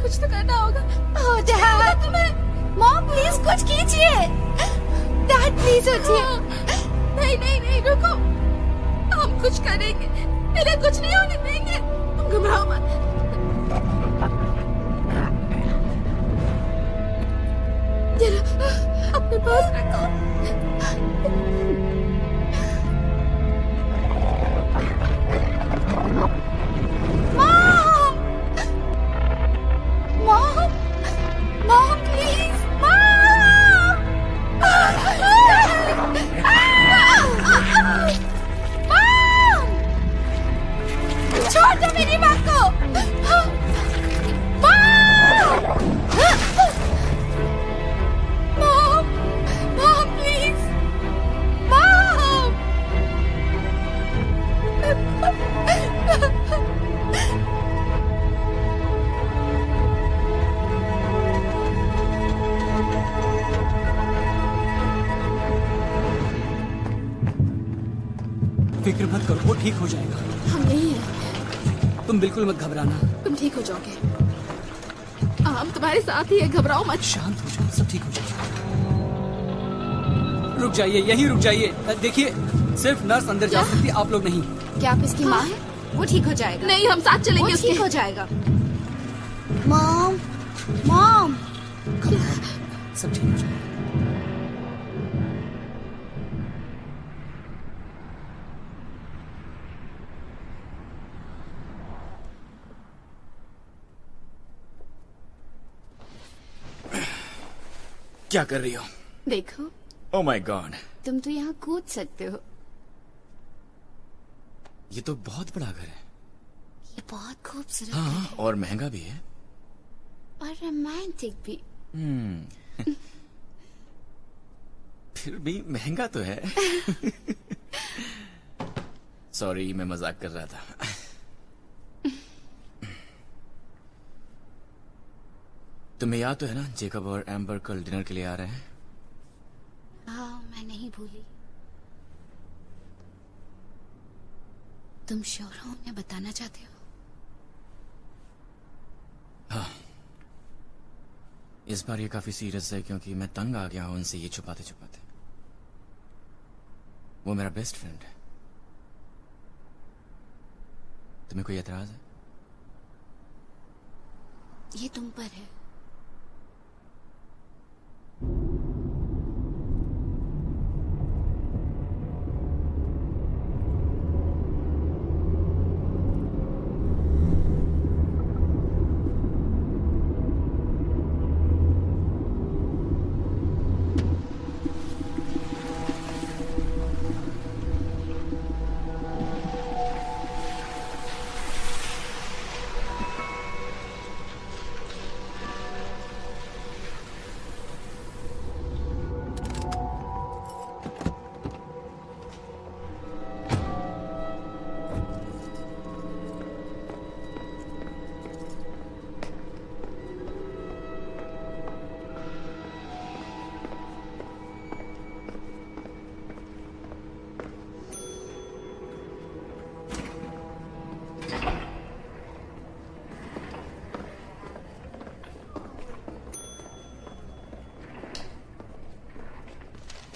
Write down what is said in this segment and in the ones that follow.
कुछ तो करना होगा। ओह डैड, तुम्हें मॉम प्लीज कुछ कीजिए। डैड प्लीज उठिए। नहीं नहीं नहीं, रुको, हम कुछ करेंगे, इन्हें कुछ नहीं होने देंगे, तुम घबराओ मत। ये लो, अपने पास रखो। Mom, mom, mom please, mom. Mom, छोड़ दो मेरी माँ को। Mom, mom please, mom. फिक्र मत करो, वो ठीक हो जाएगा। हम यही हैं, तुम बिल्कुल मत घबराना। तुम ठीक हो जाओगे, हम तुम्हारे साथ ही है, घबराओ मत। शांत हो जाओ, सब ठीक हो जाएगा। रुक जाइए, यहीं रुक जाइए। देखिए, सिर्फ नर्स अंदर जा सकती, आप लोग नहीं। क्या आप इसकी माँ है? वो ठीक हो जाएगा। नहीं, हम साथ वो चलेंगे ठीक उसके। हो जाएगा। Mom, mom. सब ठीक हो जाएगा। क्या कर रही हो? देखो, ओह माय गॉड, तुम तो यहाँ कूद सकते हो। ये तो बहुत बड़ा घर है। ये बहुत खूबसूरत हाँ, है और महंगा भी है। और रोमांटिक भी। फिर भी महंगा तो है। सॉरी, मैं मजाक कर रहा था। तुम्हें याद तो है ना, जेकब और एम्बर कल डिनर के लिए आ रहे हैं। हाँ, मैं नहीं भूली। तुम श्योर हो उन्हें बताना चाहते हो? हाँ, इस बार ये काफी सीरियस है क्योंकि मैं तंग आ गया हूं उनसे ये छुपाते छुपाते। वो मेरा बेस्ट फ्रेंड है। तुम्हें कोई एतराज है? ये तुम पर है।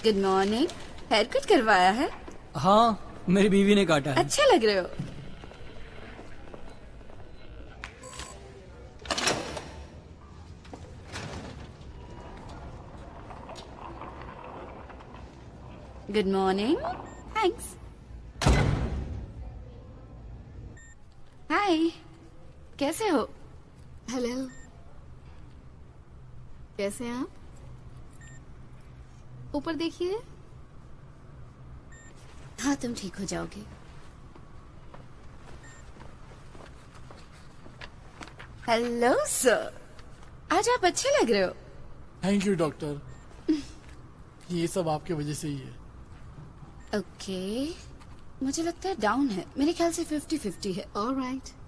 Good morning. हेयर कट करवाया है? हाँ, मेरी बीवी ने काटा है। अच्छे लग रहे हो। Good morning. थैंक्स। हाय, कैसे हो? हेलो, कैसे हैं आप? ऊपर देखिए। हाँ, तुम ठीक हो जाओगे। हेलो सर, आज आप अच्छे लग रहे हो। थैंक यू डॉक्टर, ये सब आपकी वजह से ही है। ओके, मुझे लगता है डाउन है। मेरे ख्याल से 50-50 है। ऑलराइट।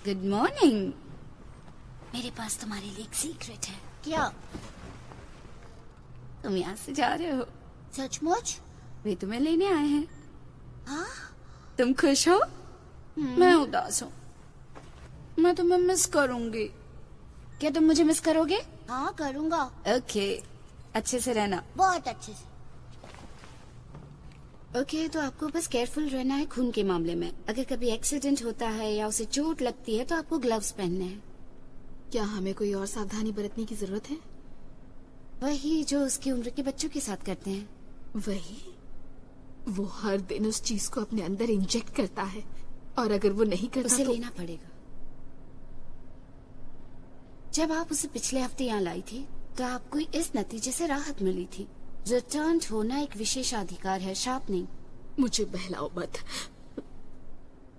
Good morning. मेरे पास तुम्हारे लिए एक सीक्रेट है। क्या? तुम यहाँ से जा रहे हो? सचमुच? वे तुम्हें लेने आए हैं। तुम खुश हो? मैं उदास हूँ। मैं तुम्हें मिस करूंगी। क्या तुम मुझे मिस करोगे? हाँ करूँगा, ओके, अच्छे से रहना। बहुत अच्छे से। ओके, तो आपको बस केयरफुल रहना है खून के मामले में। अगर कभी एक्सीडेंट होता है या उसे चोट लगती है तो आपको ग्लव्स पहनने हैं। क्या हमें कोई और सावधानी बरतने की जरूरत है? वही जो उसकी उम्र के बच्चों के साथ करते हैं। वही, वो हर दिन उस चीज को अपने अंदर इंजेक्ट करता है और अगर वो नहीं करता उसे तो लेना पड़ेगा। जब आप उसे पिछले हफ्ते यहाँ लाई थी तो आपको इस नतीजे से राहत मिली थी। रिटर्न होना एक विशेषाधिकार है, शाप नहीं। मुझे बहलाओ मत।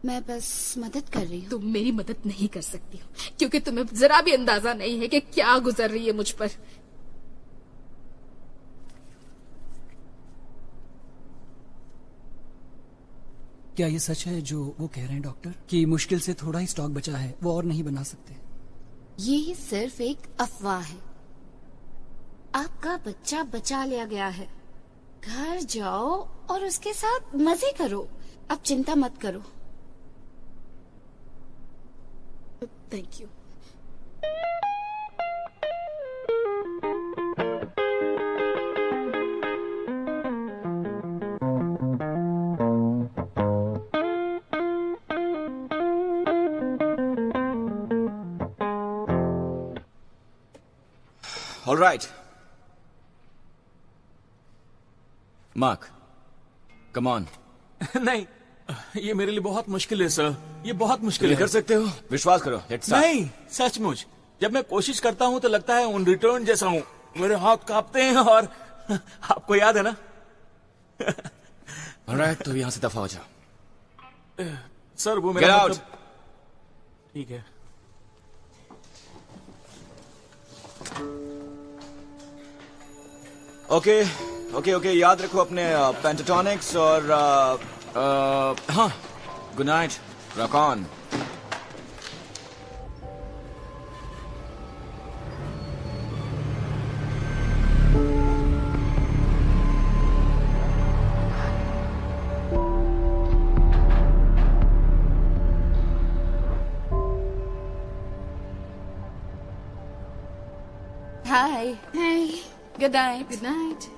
मैं बस मदद कर रही हूँ। तुम मेरी मदद नहीं कर सकती हो क्योंकि तुम्हें जरा भी अंदाजा नहीं है कि क्या गुजर रही है मुझ पर। क्या ये सच है जो वो कह रहे हैं डॉक्टर, कि मुश्किल से थोड़ा ही स्टॉक बचा है, वो और नहीं बना सकते? ये सिर्फ एक अफवाह है। आपका बच्चा बचा लिया गया है। घर जाओ और उसके साथ मजे करो। अब चिंता मत करो। Thank you. All right. Mark, come on. नहीं, ये मेरे लिए बहुत मुश्किल है सर। ये बहुत मुश्किल ये है। कर सकते हो, विश्वास करो। Let's start. नहीं, सचमुच जब मैं कोशिश करता हूँ तो लगता है उन रिटर्न जैसा हूँ। मेरे हाथ कांपते हैं और आपको याद है ना? All right, तो यहाँ से दफा हो जाओ। सर वो Get मेरा out. ठीक है। ओके, याद रखो अपने पेंटाटोनिक्स और हाँ, good night, rock on. Hi. Hey, good night. good night.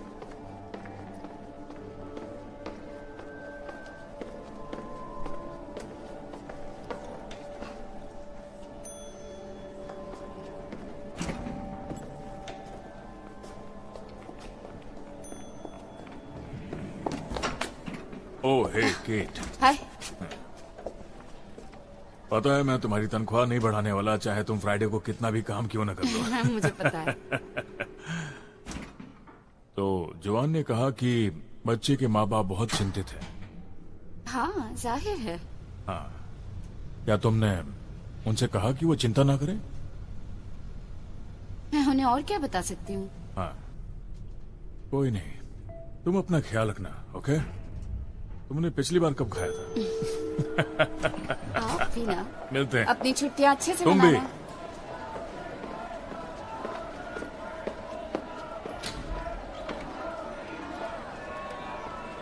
Oh hey Kate, hi. पता है मैं तुम्हारी तनख्वाह नहीं बढ़ाने वाला, चाहे तुम फ्राइडे को कितना भी काम क्यों ना कर लो। हाँ, मुझे पता है। तो जवान ने कहा कि बच्चे के माँ बाप बहुत चिंतित हैं। हाँ, जाहिर है। हाँ, क्या तुमने उनसे कहा कि वो चिंता ना करें? मैं उन्हें और क्या बता सकती हूँ? हाँ, कोई नहीं, तुम अपना ख्याल रखना, ओके? तुमने पिछली बार कब खाया था? आप भी ना। मिलते हैं। अपनी छुट्टियाँ अच्छे से तुम भी। मनाना।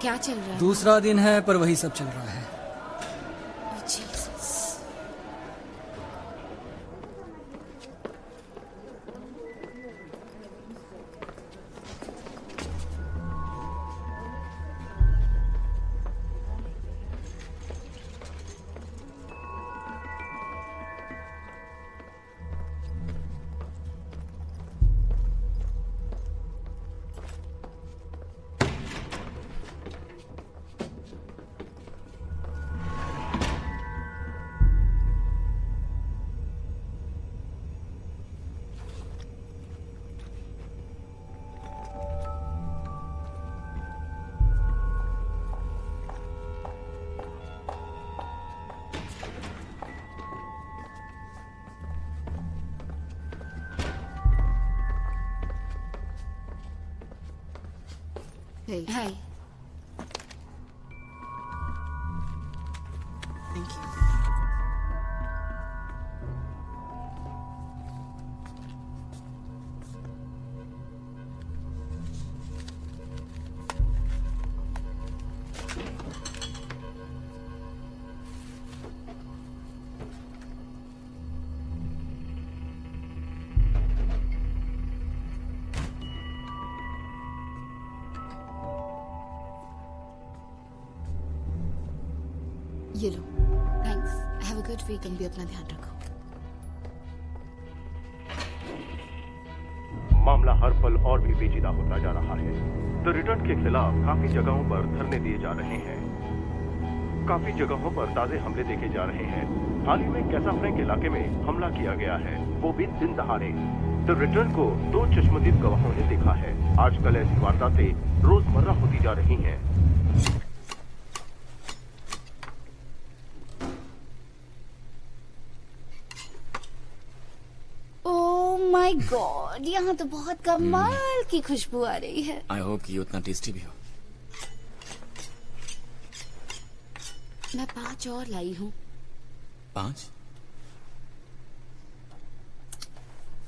क्या चल रहा है? दूसरा दिन है पर वही सब चल रहा है। Oh, Jesus. Hey, Hi. thank you. ये लो। Thanks. Have a good weekend, भी अपना ध्यान रखो। मामला हर पल और भी पेचीदा होता जा रहा है। द रिटर्न के खिलाफ काफी जगहों पर धरने दिए जा रहे हैं, काफी जगहों पर ताजे हमले देखे जा रहे हैं। हाल ही में कैसा फ्रैंक इलाके में हमला किया गया है, वो भी दिन दहाड़े। द रिटर्न को 2 चश्मदीद गवाहों ने देखा है। आजकल ऐसी वारदातें रोजमर्रा होती जा रही हैं। ओह माय गॉड, यहाँ तो बहुत कमाल की खुशबू आ रही है। आई होप कि ये उतना टेस्टी भी हो। मैं 5 और लाई हूँ। 5?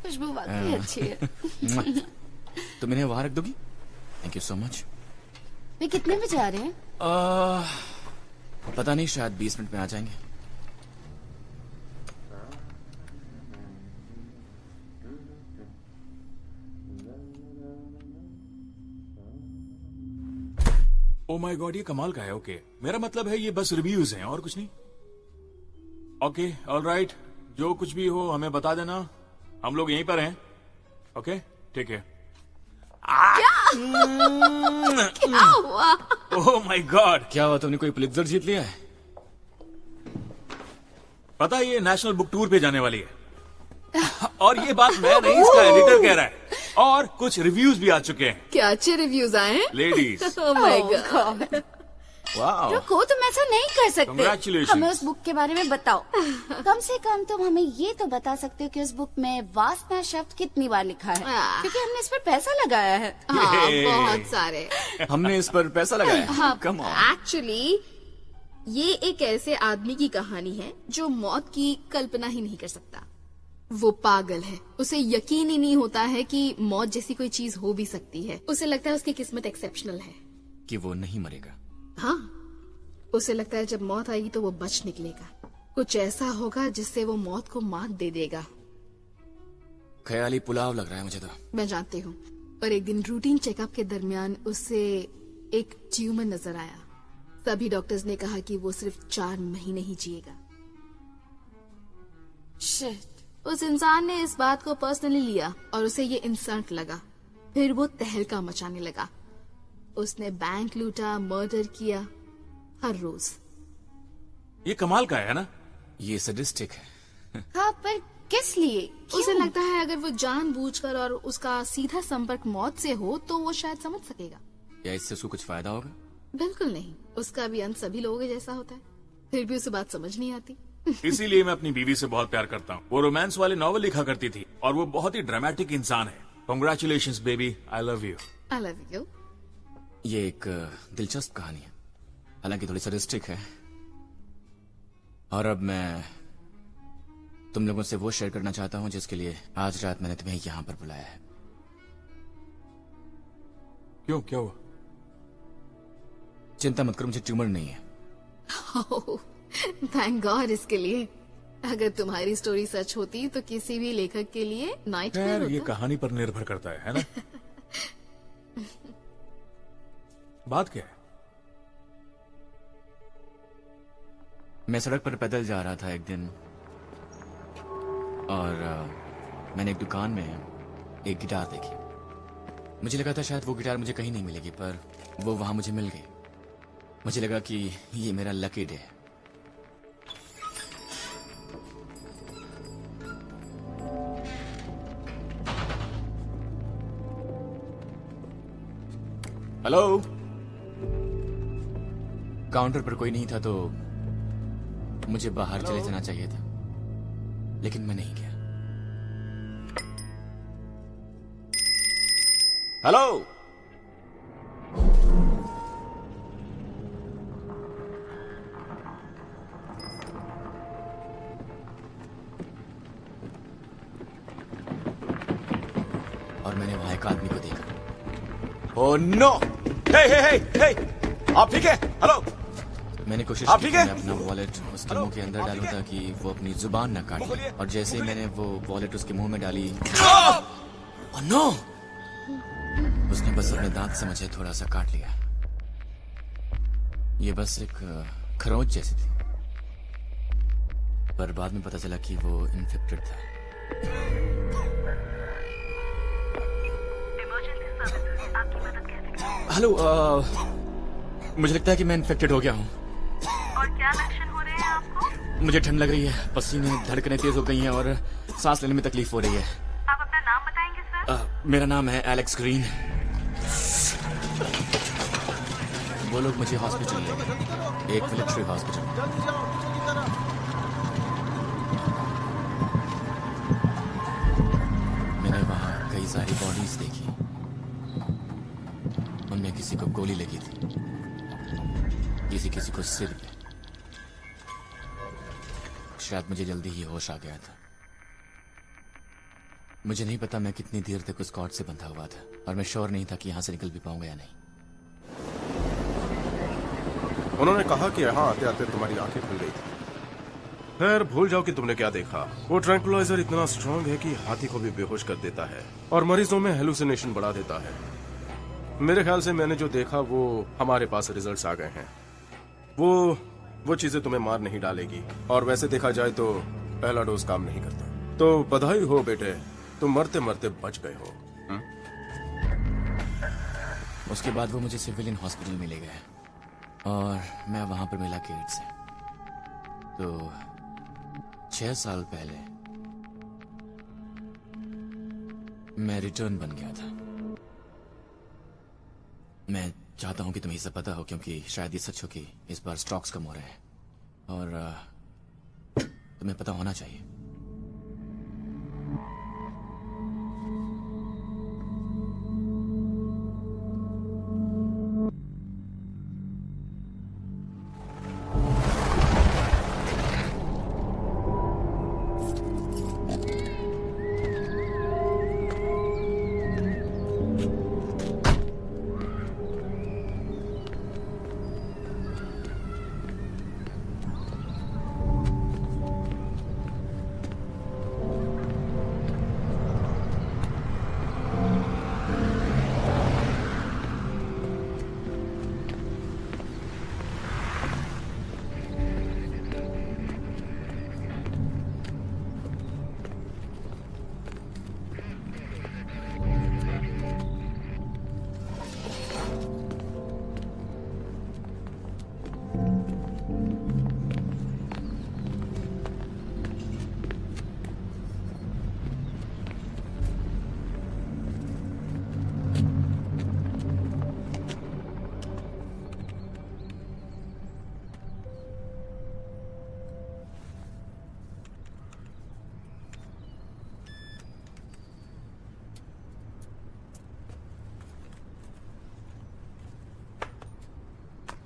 खुशबू वाकई अच्छी है। तुम इन्हें वहां रख दोगी? Thank you so much. वे कितने बजे आ रहे हैं? पता नहीं, शायद 20 मिनट में आ जाएंगे। ओ माय गॉड, ये कमाल का है। ओके, मेरा मतलब है ये बस रिव्यूज हैं और कुछ नहीं। ओके, ऑलराइट, जो कुछ भी हो हमें बता देना, हम लोग यहीं पर हैं। ओके, ठीक है। क्या हुआ? ओह माय गॉड, क्या हुआ? तुमने कोई पुलित्जर जीत लिया है? पता है ये नेशनल बुक टूर पे जाने वाली है। और ये बात मैं नहीं, इसका एडिटर कह रहा है। और कुछ रिव्यूज भी आ चुके हैं। क्या अच्छे रिव्यूज आए हैं? Ladies, oh my God. वाह, रुको, तुम ऐसा नहीं कर सकते। Congratulations. हमें उस बुक के बारे में बताओ। कम से कम तुम हमें ये तो बता सकते हो कि उस बुक में वासना शब्द कितनी बार लिखा है, क्योंकि हमने इस पर पैसा लगाया है। हाँ, बहुत सारे। हमने इस पर पैसा लगाया। हाँ, कम ऑन। एक्चुअली ये एक ऐसे आदमी की कहानी है जो मौत की कल्पना ही नहीं कर सकता। वो पागल है, उसे यकीन ही नहीं होता है कि मौत जैसी कोई चीज हो भी सकती है। उसे लगता है उसकी किस्मत एक्सेप्शनल है कि वो नहीं मरेगा। हाँ, उसे लगता है जब मौत आएगी तो वो बच निकलेगा। कुछ ऐसा होगा जिससे वो मौत को मात दे देगा। ख्याली पुलाव लग रहा है मुझे तो। मैं जानती हूँ। पर एक दिन रूटीन चेकअप के दरमियान उसे एक ट्यूमर नजर आया। सभी डॉक्टर्स ने कहा कि वो सिर्फ 4 महीने ही जिएगा। शिट। उस इंसान ने इस बात को पर्सनली लिया और उसे ये इंसल्ट लगा। फिर वो तहलका मचाने लगा। उसने बैंक लूटा, मर्डर किया, हर रोज। ये कमाल का है ना? ये सडिस्टिक है। हाँ, पर किस लिए? उसे लगता है अगर वो जानबूझकर और उसका सीधा संपर्क मौत से हो तो वो शायद समझ सकेगा। या इससे उसको कुछ फायदा होगा? बिल्कुल नहीं, उसका भी अंत सभी लोगों के जैसा होता है। फिर भी उसे बात समझ नहीं आती। इसीलिए मैं अपनी बीवी से बहुत प्यार करता हूँ। वो रोमांस वाले नॉवल लिखा करती थी और वो बहुत ही ड्रामेटिक इंसान है। Congratulations baby, I love you. I love you. ये एक दिलचस्प कहानी है, हालांकि थोड़ी सडिस्टिक है। और अब मैं तुम लोगों से वो शेयर करना चाहता हूँ जिसके लिए आज रात मैंने तुम्हें यहाँ पर बुलाया है। क्यों, क्या हुआ? चिंता मत करो, मुझे ट्यूमर नहीं है। थैंक गॉड इसके लिए। अगर तुम्हारी स्टोरी सच होती तो किसी भी लेखक के लिए नाइटमेयर ये होता। कहानी पर निर्भर करता है ना? बात क्या है? मैं सड़क पर पैदल जा रहा था एक दिन और मैंने एक दुकान में एक गिटार देखी। मुझे लगा था शायद वो गिटार मुझे कहीं नहीं मिलेगी, पर वो वहां मुझे मिल गई। मुझे लगा कि ये मेरा लकी डे है। हेलो। काउंटर पर कोई नहीं था तो मुझे बाहर चले जाना चाहिए था, लेकिन मैं नहीं गया। हेलो। और मैंने वहां एक आदमी को देखा। Oh no! Hey hey hey hey! आप ठीक है? हेलो। मैंने कोशिश की कि मैं अपना वॉलेट उसके मुंह के अंदर डालूं ताकि वो अपनी जुबान न काट ले, और जैसे ही मैंने वो वॉलेट उसके मुंह में डाली, ओह नो! उसने बस अपने दांत से मुझे थोड़ा सा काट लिया। ये बस एक खरोंच जैसी थी। पर बाद में पता चला कि वो इन्फेक्टेड था। हेलो, मुझे लगता है कि मैं इन्फेक्टेड हो गया हूँ। और क्या लक्षण हो रहे हैं आपको? मुझे ठंड लग रही है, पसीने, धड़कनें तेज हो गई हैं और सांस लेने में तकलीफ हो रही है। आप अपना नाम बताएंगे सर? मेरा नाम है एलेक्स ग्रीन। वो लोग मुझे हॉस्पिटल ले गए, एक मिलिट्री हॉस्पिटल। मैंने वहां कई सारी बॉडीज देखी, उनमें किसी को गोली लगी थी, किसी को सिर पे। शायद मुझे जल्दी ही होश आ गया था। मुझे नहीं पता मैं कितनी देर तक उस कॉर्ड से बंधा हुआ था और मैं श्योर नहीं था कि यहां से निकल भी पाऊंगा या नहीं। उन्होंने कहा कि यहाँ आते आते तुम्हारी आंखें खुल गई थी। खैर, भूल जाओ कि तुमने क्या देखा। वो ट्रैंकुलाइजर इतना स्ट्रांग है कि हाथी को भी बेहोश कर देता है और मरीजों में हेलुसिनेशन बढ़ा देता है। मेरे ख्याल से मैंने जो देखा वो हमारे पास रिजल्ट्स आ गए हैं। वो चीजें तुम्हें मार नहीं डालेगी और वैसे देखा जाए तो पहला डोज काम नहीं करता। तो बधाई हो बेटे, तुम मरते मरते बच गए हो। उसके बाद वो मुझे सिविलियन हॉस्पिटल में ले गए और मैं वहां पर मिला केट से। तो 6 साल पहले मैं रिटर्न बन गया था। मैं चाहता हूं कि तुम्हें ये सब पता हो, क्योंकि शायद ये सच हो कि इस बार स्टॉक्स कम हो रहे हैं और तुम्हें पता होना चाहिए।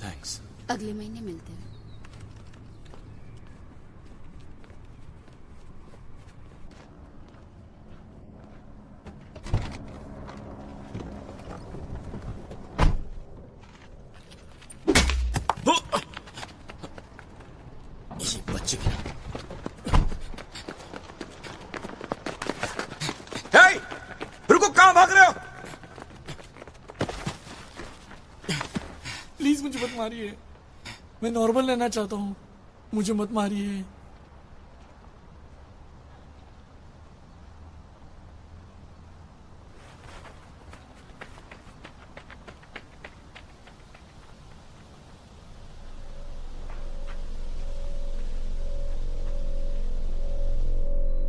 थैंक्स। अगले महीने मिलते हैं। ये बच्चे भी। हे! रुको, कहां भाग रहे हो? प्लीज मुझे मत मारिए, मैं नॉर्मल रहना चाहता हूँ, मुझे मत मारिए।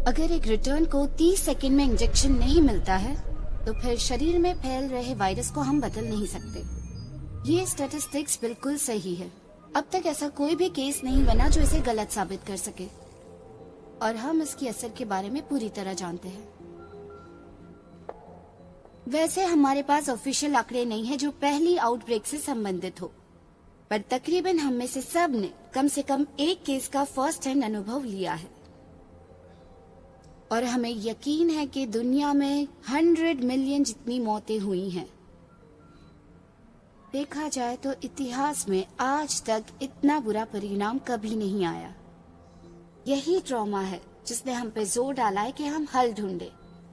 अगर एक रिटर्न को 30 सेकंड में इंजेक्शन नहीं मिलता है तो फिर शरीर में फैल रहे वायरस को हम बदल नहीं सकते। ये स्टैटिस्टिक्स बिल्कुल सही है। अब तक ऐसा कोई भी केस नहीं बना जो इसे गलत साबित कर सके और हम इसके असर के बारे में पूरी तरह जानते हैं। वैसे हमारे पास ऑफिशियल आंकड़े नहीं है जो पहली आउटब्रेक से संबंधित हो, पर तकरीबन हम में से सब ने कम से कम एक केस का फर्स्ट हैंड अनुभव लिया है और हमें यकीन है कि दुनिया में 100 मिलियन जितनी मौतें हुई हैं। देखा जाए तो इतिहास में आज तक इतना बुरा परिणाम कभी नहीं आया। यही ट्रॉमा है जिसने हम पे जोर डाला है कि हम हल ढूंढे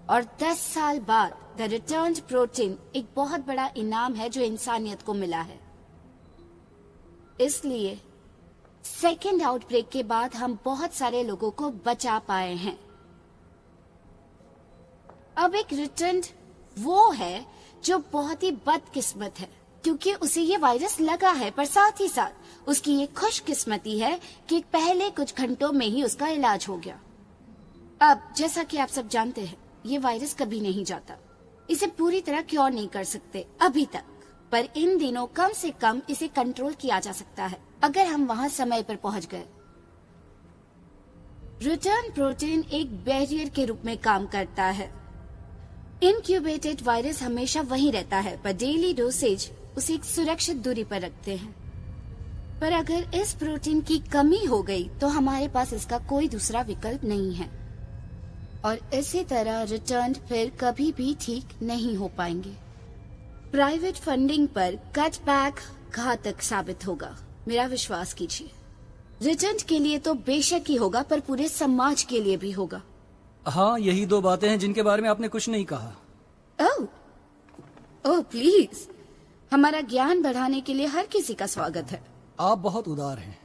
और 10 साल बाद द रिटर्न्ड प्रोटीन एक बहुत बड़ा इनाम है जो इंसानियत को मिला है। इसलिए सेकेंड आउटब्रेक के बाद हम बहुत सारे लोगों को बचा पाए हैं। अब एक रिटर्न वो है जो बहुत ही बदकिस्मत है, क्योंकि उसे ये वायरस लगा है, पर साथ ही साथ उसकी ये खुशकिस्मती है कि पहले कुछ घंटों में ही उसका इलाज हो गया। अब जैसा कि आप सब जानते हैं, ये वायरस कभी नहीं जाता। इसे पूरी तरह क्योर नहीं कर सकते अभी तक, पर इन दिनों कम से कम इसे कंट्रोल किया जा सकता है अगर हम वहाँ समय पर पहुँच गए। रिटर्न प्रोटीन एक बैरियर के रूप में काम करता है। इनक्यूबेटेड वायरस हमेशा वहीं रहता है, पर डेली डोसेज उसे एक सुरक्षित दूरी पर रखते हैं। पर अगर इस प्रोटीन की कमी हो गई तो हमारे पास इसका कोई दूसरा विकल्प नहीं है, और इसी तरह रिटर्न फिर कभी भी ठीक नहीं हो पाएंगे। प्राइवेट फंडिंग पर कटबैक घातक साबित होगा, मेरा विश्वास कीजिए। रिटर्न के लिए तो बेशक ही होगा, पर पूरे समाज के लिए भी होगा। हाँ, यही दो बातें हैं जिनके बारे में आपने कुछ नहीं कहा। ओह प्लीज, हमारा ज्ञान बढ़ाने के लिए हर किसी का स्वागत है। आप बहुत उदार हैं।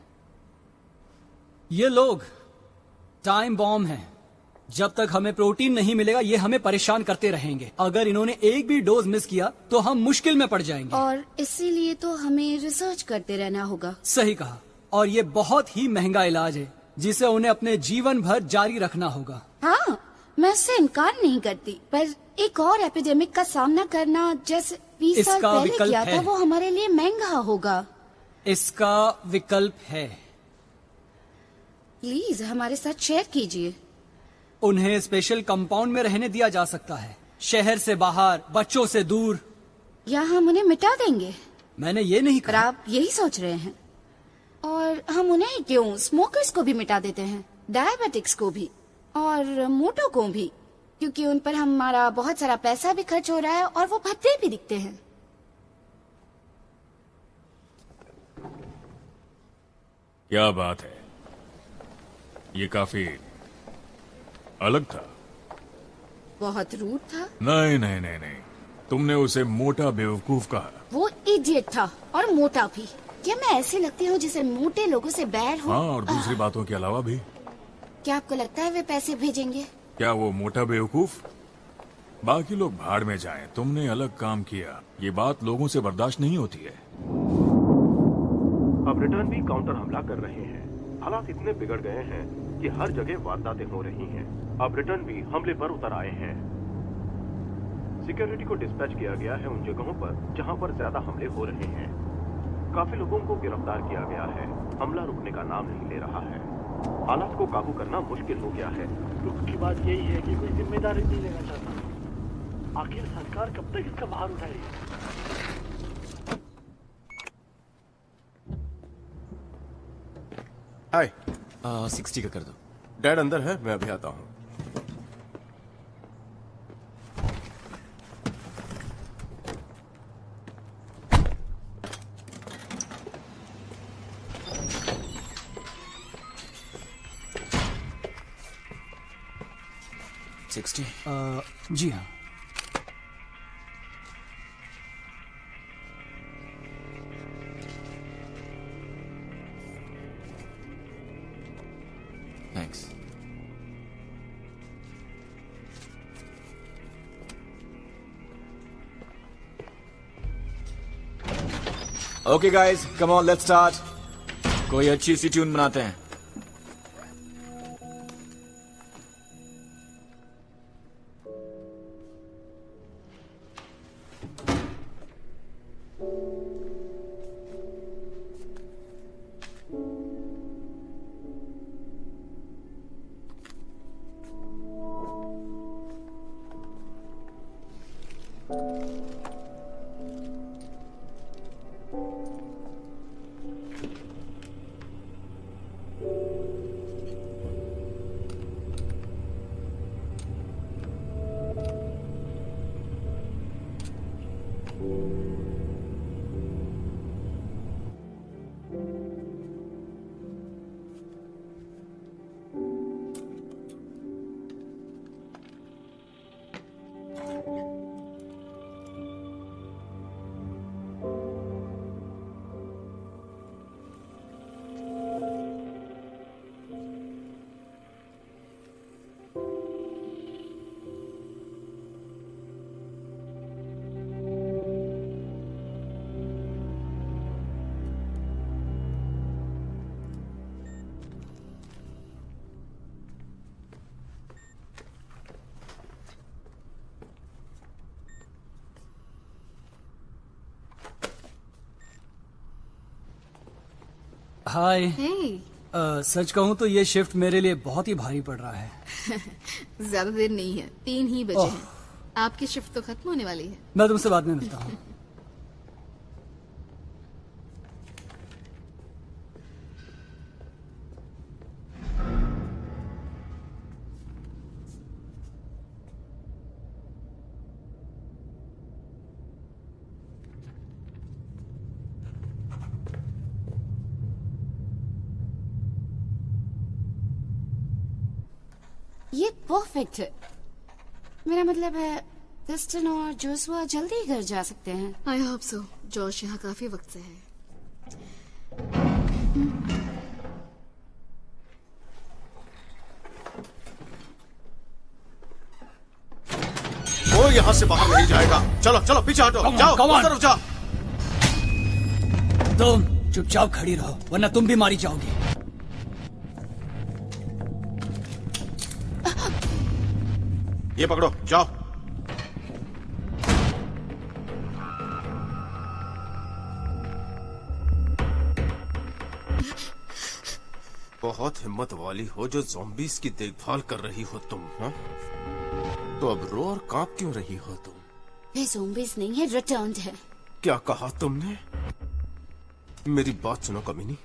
ये लोग टाइम बॉम्ब हैं। जब तक हमें प्रोटीन नहीं मिलेगा ये हमें परेशान करते रहेंगे। अगर इन्होंने एक भी डोज मिस किया तो हम मुश्किल में पड़ जाएंगे, और इसीलिए तो हमें रिसर्च करते रहना होगा। सही कहा, और ये बहुत ही महंगा इलाज है जिसे उन्हें अपने जीवन भर जारी रखना होगा। हाँ, मैं उससे इनकार नहीं करती, पर एक और एपिडेमिक का सामना करना जैसे 20 साल पहले किया था, वो हमारे लिए महंगा होगा। इसका विकल्प है। प्लीज हमारे साथ शेयर कीजिए। उन्हें स्पेशल कंपाउंड में रहने दिया जा सकता है, शहर से बाहर, बच्चों से दूर। या हम उन्हें मिटा देंगे? मैंने ये नहीं पर कहा। आप यही सोच रहे हैं। और हम उन्हें क्यों स्मोकर्स को भी मिटा देते हैं, डायबिटिक्स को भी, और मोटो को भी, क्योंकि उन पर हमारा बहुत सारा पैसा भी खर्च हो रहा है और वो भद्दे भी दिखते हैं। क्या बात है, ये काफी अलग था। बहुत रूड था। नहीं नहीं नहीं नहीं, तुमने उसे मोटा बेवकूफ कहा। वो इडियट था और मोटा भी। क्या मैं ऐसे लगती हूँ जिसे मोटे लोगों से बैर हो? हाँ, और दूसरी बातों के अलावा भी। क्या आपको लगता है वे पैसे भेजेंगे? क्या वो मोटा बेवकूफ? बाकी लोग भाड़ में जाएं, तुमने अलग काम किया। ये बात लोगों से बर्दाश्त नहीं होती है। अब रिटर्न भी काउंटर हमला कर रहे हैं। हालात इतने बिगड़ गए हैं कि हर जगह वारदातें हो रही हैं। अब रिटर्न भी हमले पर उतर आए हैं। सिक्योरिटी को डिस्पैच किया गया है उन जगहों पर जहां पर ज्यादा हमले हो रहे हैं। काफी लोगों को गिरफ्तार किया गया है। हमला रुकने का नाम नहीं ले रहा है। हालात को काबू करना मुश्किल हो गया है। दुख की बात यही है कि कोई जिम्मेदारी नहीं लेना चाहता। आखिर सरकार कब तक इसका भार उठाएगी? हाय। 60 का कर दो। डैड अंदर है, मैं अभी आता हूँ। जी हाँ। Thanks. Okay guys, come on, let's start. कोई अच्छी सी ट्यून बनाते हैं। हाय। हे, सच कहूँ तो ये शिफ्ट मेरे लिए बहुत ही भारी पड़ रहा है। ज्यादा देर नहीं है, 3 ही बजे हैं। आपकी शिफ्ट तो खत्म होने वाली है। मैं तुमसे बाद में मिलता हूँ। ये परफेक्ट है। मेरा मतलब है क्रिस्टन और जोशुआ जल्दी घर जा सकते हैं। I hope so. जॉश यहाँ काफी वक्त से है। वो यहाँ से बाहर नहीं जाएगा। चलो चलो पीछे हटो। जाओ उस तरफ जाओ। तुम चुपचाप खड़ी रहो वरना तुम भी मारी जाओगी। ये पकड़ो, जाओ। बहुत हिम्मत वाली हो जो ज़ॉम्बीज़ की देखभाल कर रही हो तुम, हाँ? तो अब रो और कांप क्यों रही हो तुम? वे ज़ॉम्बीज़ नहीं है, रिटर्न्ड है। क्या कहा तुमने? मेरी बात सुनो कमीनी,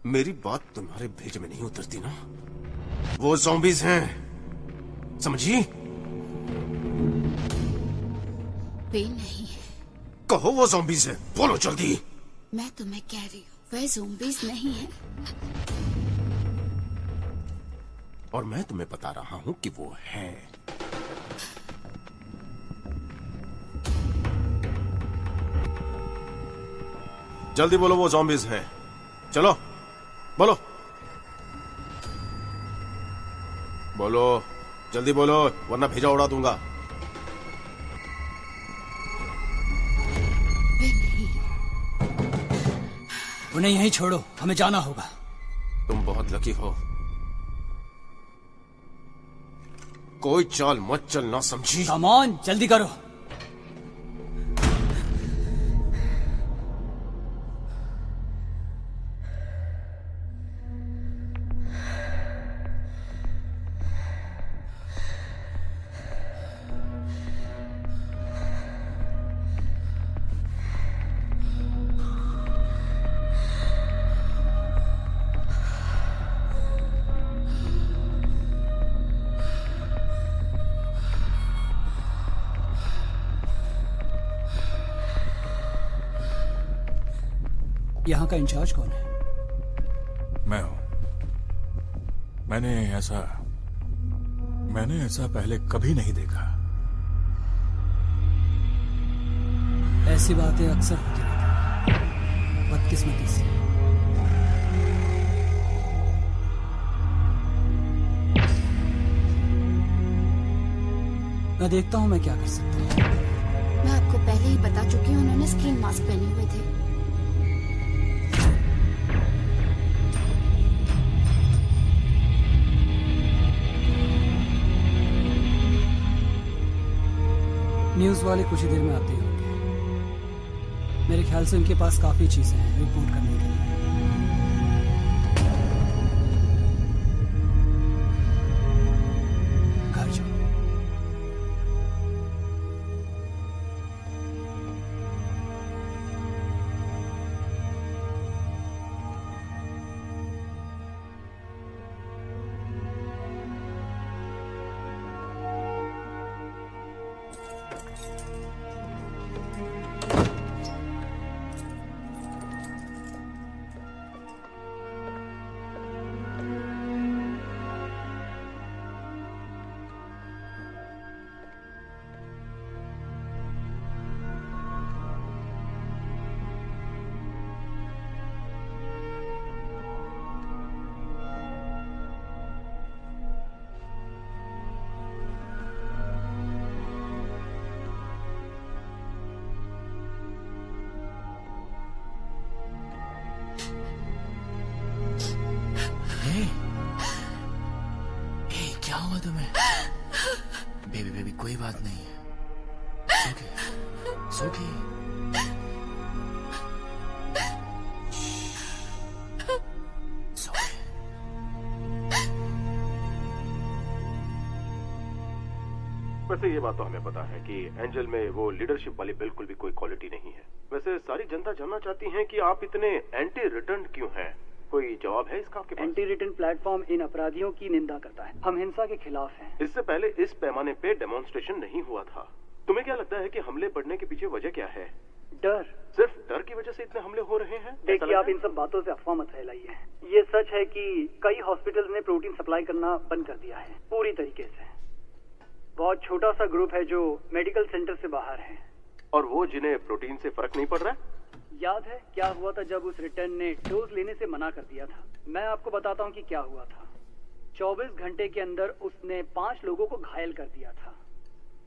मेरी बात तुम्हारे भेज में नहीं उतरती ना। वो ज़ॉम्बीज़ हैं, समझी? वे नहीं है। कहो वो ज़ॉम्बीज़ है, बोलो जल्दी। मैं तुम्हें कह रही हूँ, वे ज़ॉम्बीज़ नहीं है। और मैं तुम्हें बता रहा हूँ कि वो है। जल्दी बोलो वो ज़ॉम्बीज़ हैं। चलो बोलो बोलो, जल्दी बोलो वरना भेजा उड़ा दूंगा। उन्हें यहीं छोड़ो, हमें जाना होगा। तुम बहुत लकी हो। कोई चाल मत चलना, समझी? कम ऑन, जल्दी करो। यहाँ का इंचार्ज कौन है? मैं हूं। मैंने ऐसा पहले कभी नहीं देखा। ऐसी बातें अक्सर होती रहती हैं, बदकिस्मती से। मैं देखता हूँ मैं क्या कर सकता हूँ। मैं आपको पहले ही बता चुकी हूँ, उन्होंने स्किन मास्क पहने हुए थे। न्यूज वाले कुछ ही देर में आते होंगे। मेरे ख्याल से उनके पास काफी चीजें हैं रिपोर्ट करने के लिए। घर जाओ। क्या हुआ तुम्हें? बेबी कोई बात नहीं है। वैसे ये बात तो हमें पता है कि एंजल में वो लीडरशिप वाली बिल्कुल भी कोई क्वालिटी नहीं है। वैसे सारी जनता जानना चाहती है कि आप इतने एंटी रिटर्न क्यों हैं? कोई जवाब है इसका आपके पास? एंटी रिटर्न प्लेटफॉर्म इन अपराधियों की निंदा करता है। हम हिंसा के खिलाफ हैं। इससे पहले इस पैमाने पे डेमोन्स्ट्रेशन नहीं हुआ था। तुम्हें क्या लगता है कि हमले बढ़ने के पीछे वजह क्या है? डर। सिर्फ डर की वजह से इतने हमले हो रहे हैं? देखिए, आप इन सब बातों से अफवाह मत फैलाइए। ये सच है कि कई हॉस्पिटल्स ने प्रोटीन सप्लाई करना बंद कर दिया है पूरी तरीके से। बहुत छोटा सा ग्रुप है जो मेडिकल सेंटर से बाहर है। और वो जिन्हें प्रोटीन से फर्क नहीं पड़ रहा है? याद है क्या हुआ था जब उस रिटर्न ने डोज लेने से मना कर दिया था? मैं आपको बताता हूँ कि क्या हुआ था। 24 घंटे के अंदर उसने 5 लोगों को घायल कर दिया था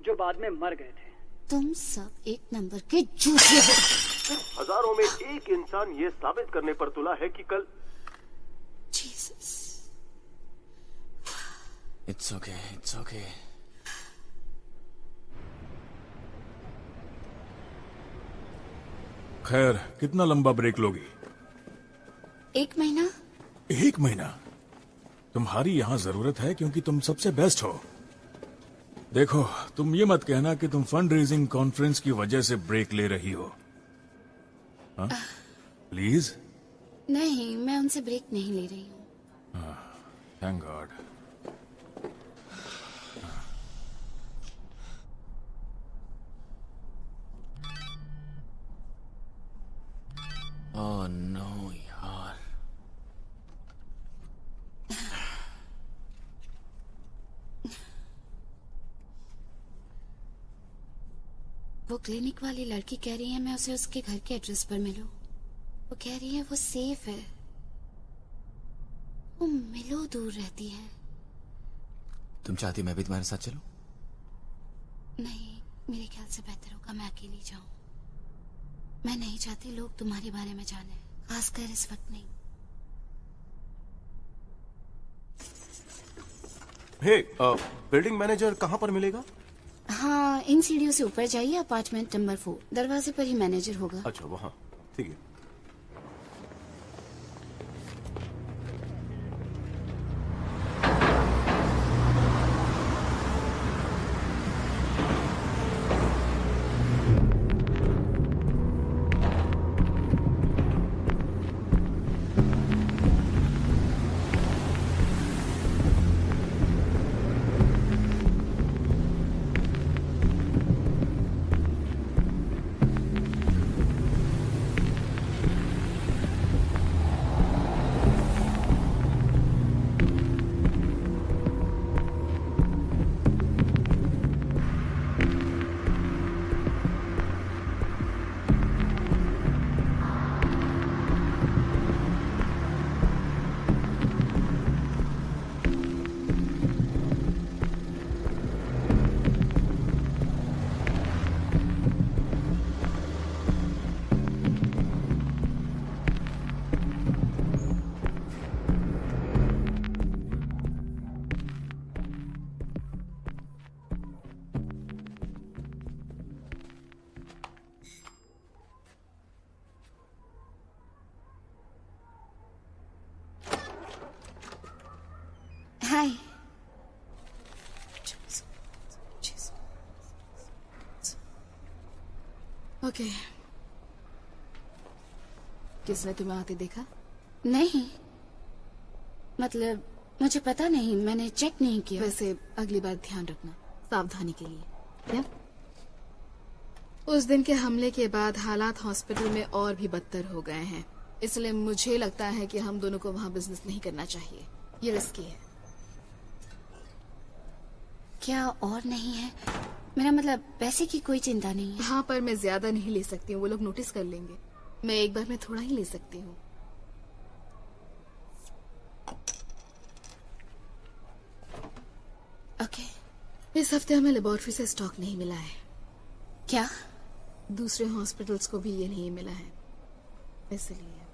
जो बाद में मर गए थे। तुम सब एक नंबर के झूठे हो। हजारों में एक इंसान ये साबित करने पर तुला है कि कल Jesus. It's okay, it's okay. खैर, कितना लंबा ब्रेक लोगी? 1 महीना। 1 महीना? तुम्हारी यहाँ जरूरत है क्योंकि तुम सबसे बेस्ट हो। देखो, तुम ये मत कहना कि तुम फंड रेजिंग कॉन्फ्रेंस की वजह से ब्रेक ले रही हो। प्लीज। नहीं, मैं उनसे ब्रेक नहीं ले रही हूँ। Thank God. ओह नो यार। वो क्लिनिक वाली लड़की कह रही है मैं उसे उसके घर के एड्रेस पर मिलूं। वो कह रही है वो सेफ है। वो मिलो दूर रहती है। तुम चाहती मैं भी तुम्हारे साथ चलूं? नहीं, मेरे ख्याल से बेहतर होगा मैं अकेली जाऊं। मैं नहीं चाहती लोग तुम्हारे बारे में जाने, खासकर इस वक्त नहीं। हे, बिल्डिंग मैनेजर कहाँ पर मिलेगा? हाँ, इन सीढ़ियों से ऊपर जाइए, अपार्टमेंट नंबर 4, दरवाजे पर ही मैनेजर होगा। अच्छा, वहाँ। ठीक है। हाय। ओके। किसने तुम्हें आते देखा? नहीं, मतलब मुझे पता नहीं, मैंने चेक नहीं किया। वैसे अगली बार ध्यान रखना, सावधानी के लिए। या? उस दिन के हमले के बाद हालात हॉस्पिटल में और भी बदतर हो गए हैं, इसलिए मुझे लगता है कि हम दोनों को वहाँ बिजनेस नहीं करना चाहिए। ये रिस्की है। क्या और नहीं है? मेरा मतलब पैसे की कोई चिंता नहीं है। हाँ, पर मैं ज्यादा नहीं ले सकती हूँ, वो लोग नोटिस कर लेंगे। मैं एक बार में थोड़ा ही ले सकती हूँ। ओके। इस हफ्ते हमें लेबोरेटरी से स्टॉक नहीं मिला है। क्या? दूसरे हॉस्पिटल्स को भी ये नहीं मिला है, इसलिए।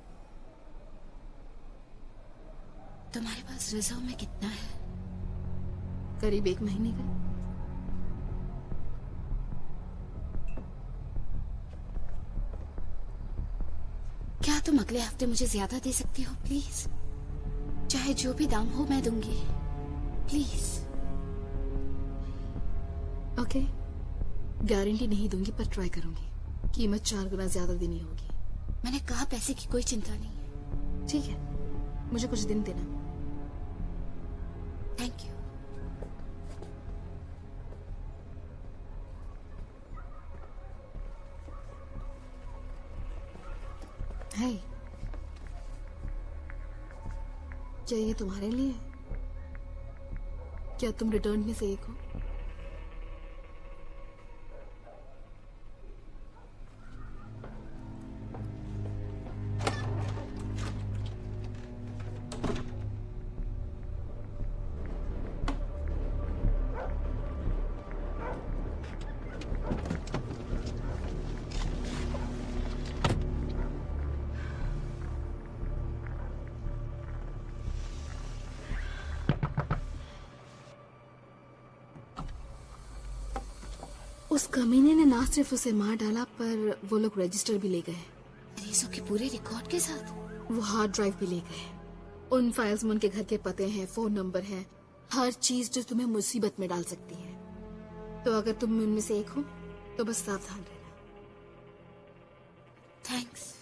तुम्हारे पास रिजर्व में कितना है? करीब 1 महीने का। क्या तुम अगले हफ्ते मुझे ज्यादा दे सकती हो प्लीज? चाहे जो भी दाम हो मैं दूंगी, प्लीज। ओके, गारंटी नहीं दूंगी पर ट्राई करूंगी। कीमत 4 गुना ज्यादा देनी होगी। मैंने कहा पैसे की कोई चिंता नहीं है। ठीक है, मुझे कुछ दिन देना। Thank you. है क्या ये तुम्हारे लिए है? क्या तुम रिटर्न में से एक हो? उस कमीने ने ना सिर्फ उसे मार डाला पर वो लोग रजिस्टर भी ले गए। मरीजों के पूरे रिकॉर्ड के साथ वो हार्ड ड्राइव भी ले गए। उन फाइल्स में उनके घर के पते हैं, फोन नंबर है, हर चीज जो तुम्हें मुसीबत में डाल सकती है। तो अगर तुम उनमें से एक हो तो बस सावधान रहना। थैंक्स।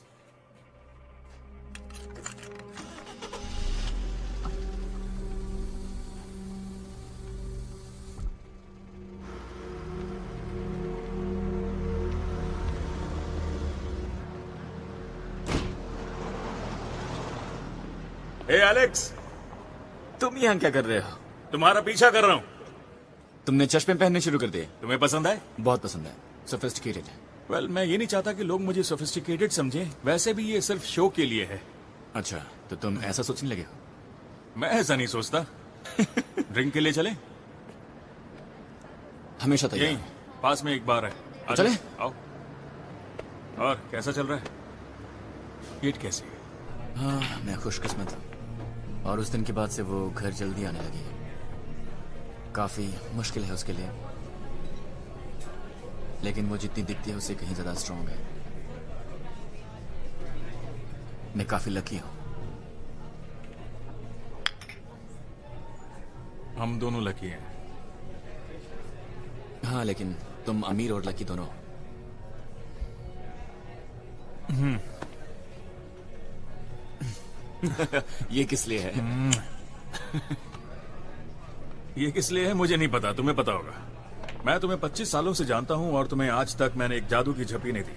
हे एलेक्स, तुम यहाँ क्या कर रहे हो? तुम्हारा पीछा कर रहा हूँ। तुमने चश्मे पहनने शुरू कर दिए। तुम्हें पसंद आए? बहुत पसंद है, सोफिस्टिकेटेड। वेल, मैं ये नहीं चाहता कि लोग मुझे सोफिस्टिकेटेड समझें। वैसे भी ये सिर्फ शो के लिए है। अच्छा, तो तुम ऐसा सोचने लगे हो? मैं ऐसा नहीं सोचता। ड्रिंक के लिए चले? हमेशा तैयार। यहीं पास में एक बार है। चले? आओ। और कैसा चल रहा है? पेट कैसे है? हाँ, मैं खुशकिस्मत हूँ। और उस दिन के बाद से वो घर जल्दी आने लगी। काफी मुश्किल है उसके लिए, लेकिन वो जितनी दिखती है उससे कहीं ज्यादा स्ट्रांग है। मैं काफी लकी हूँ। हम दोनों लकी हैं। हाँ, लेकिन तुम अमीर और लकी दोनों। ये किस लिए है? ये किस लिए है मुझे नहीं पता, तुम्हें पता होगा। मैं तुम्हें 25 सालों से जानता हूं और तुम्हें आज तक मैंने एक जादू की झप्पी नहीं दी।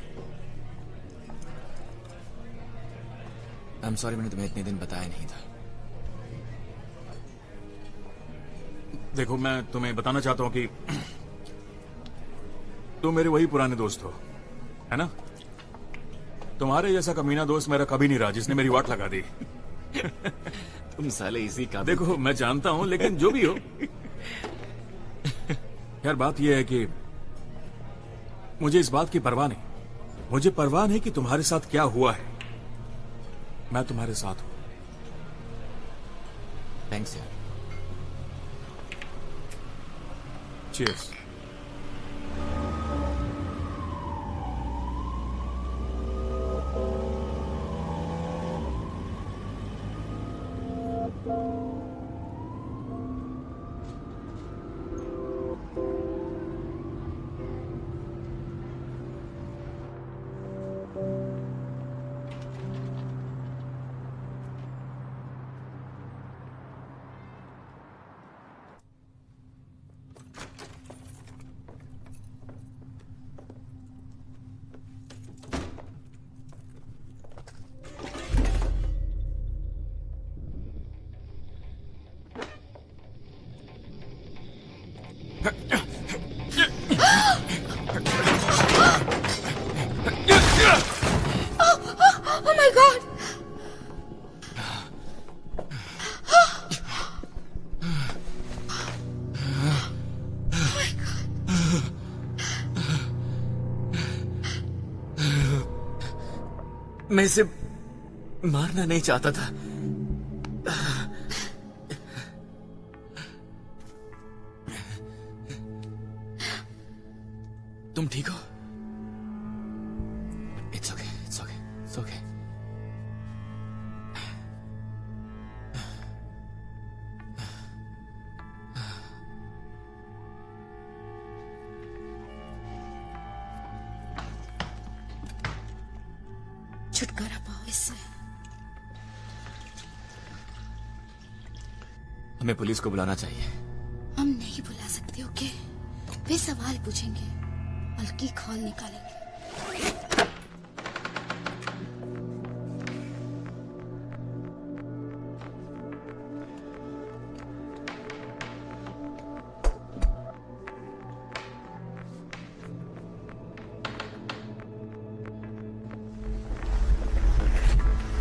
आई एम सॉरी, मैंने तुम्हें इतने दिन बताया नहीं था। देखो, मैं तुम्हें बताना चाहता हूं कि तुम मेरे वही पुराने दोस्त हो, है ना? तुम्हारे जैसा कमीना दोस्त मेरा कभी नहीं रहा जिसने मेरी वाट लगा दी। तुम साले इसी का। देखो, मैं जानता हूं, लेकिन जो भी हो, यार बात यह है कि मुझे इस बात की परवाह नहीं। मुझे परवाह नहीं कि तुम्हारे साथ क्या हुआ है। मैं तुम्हारे साथ हूं। थैंक्स यार। चीयर्स। Oh my God! मैं इसे मारना नहीं चाहता था। तुम ठीक हो? It's okay, it's okay, it's okay. छुटकारा पाओ इससे। हमें पुलिस को बुलाना चाहिए। हम नहीं बुला सकते, ओके? वे सवाल पूछेंगे, बल्कि खौल निकालेंगे।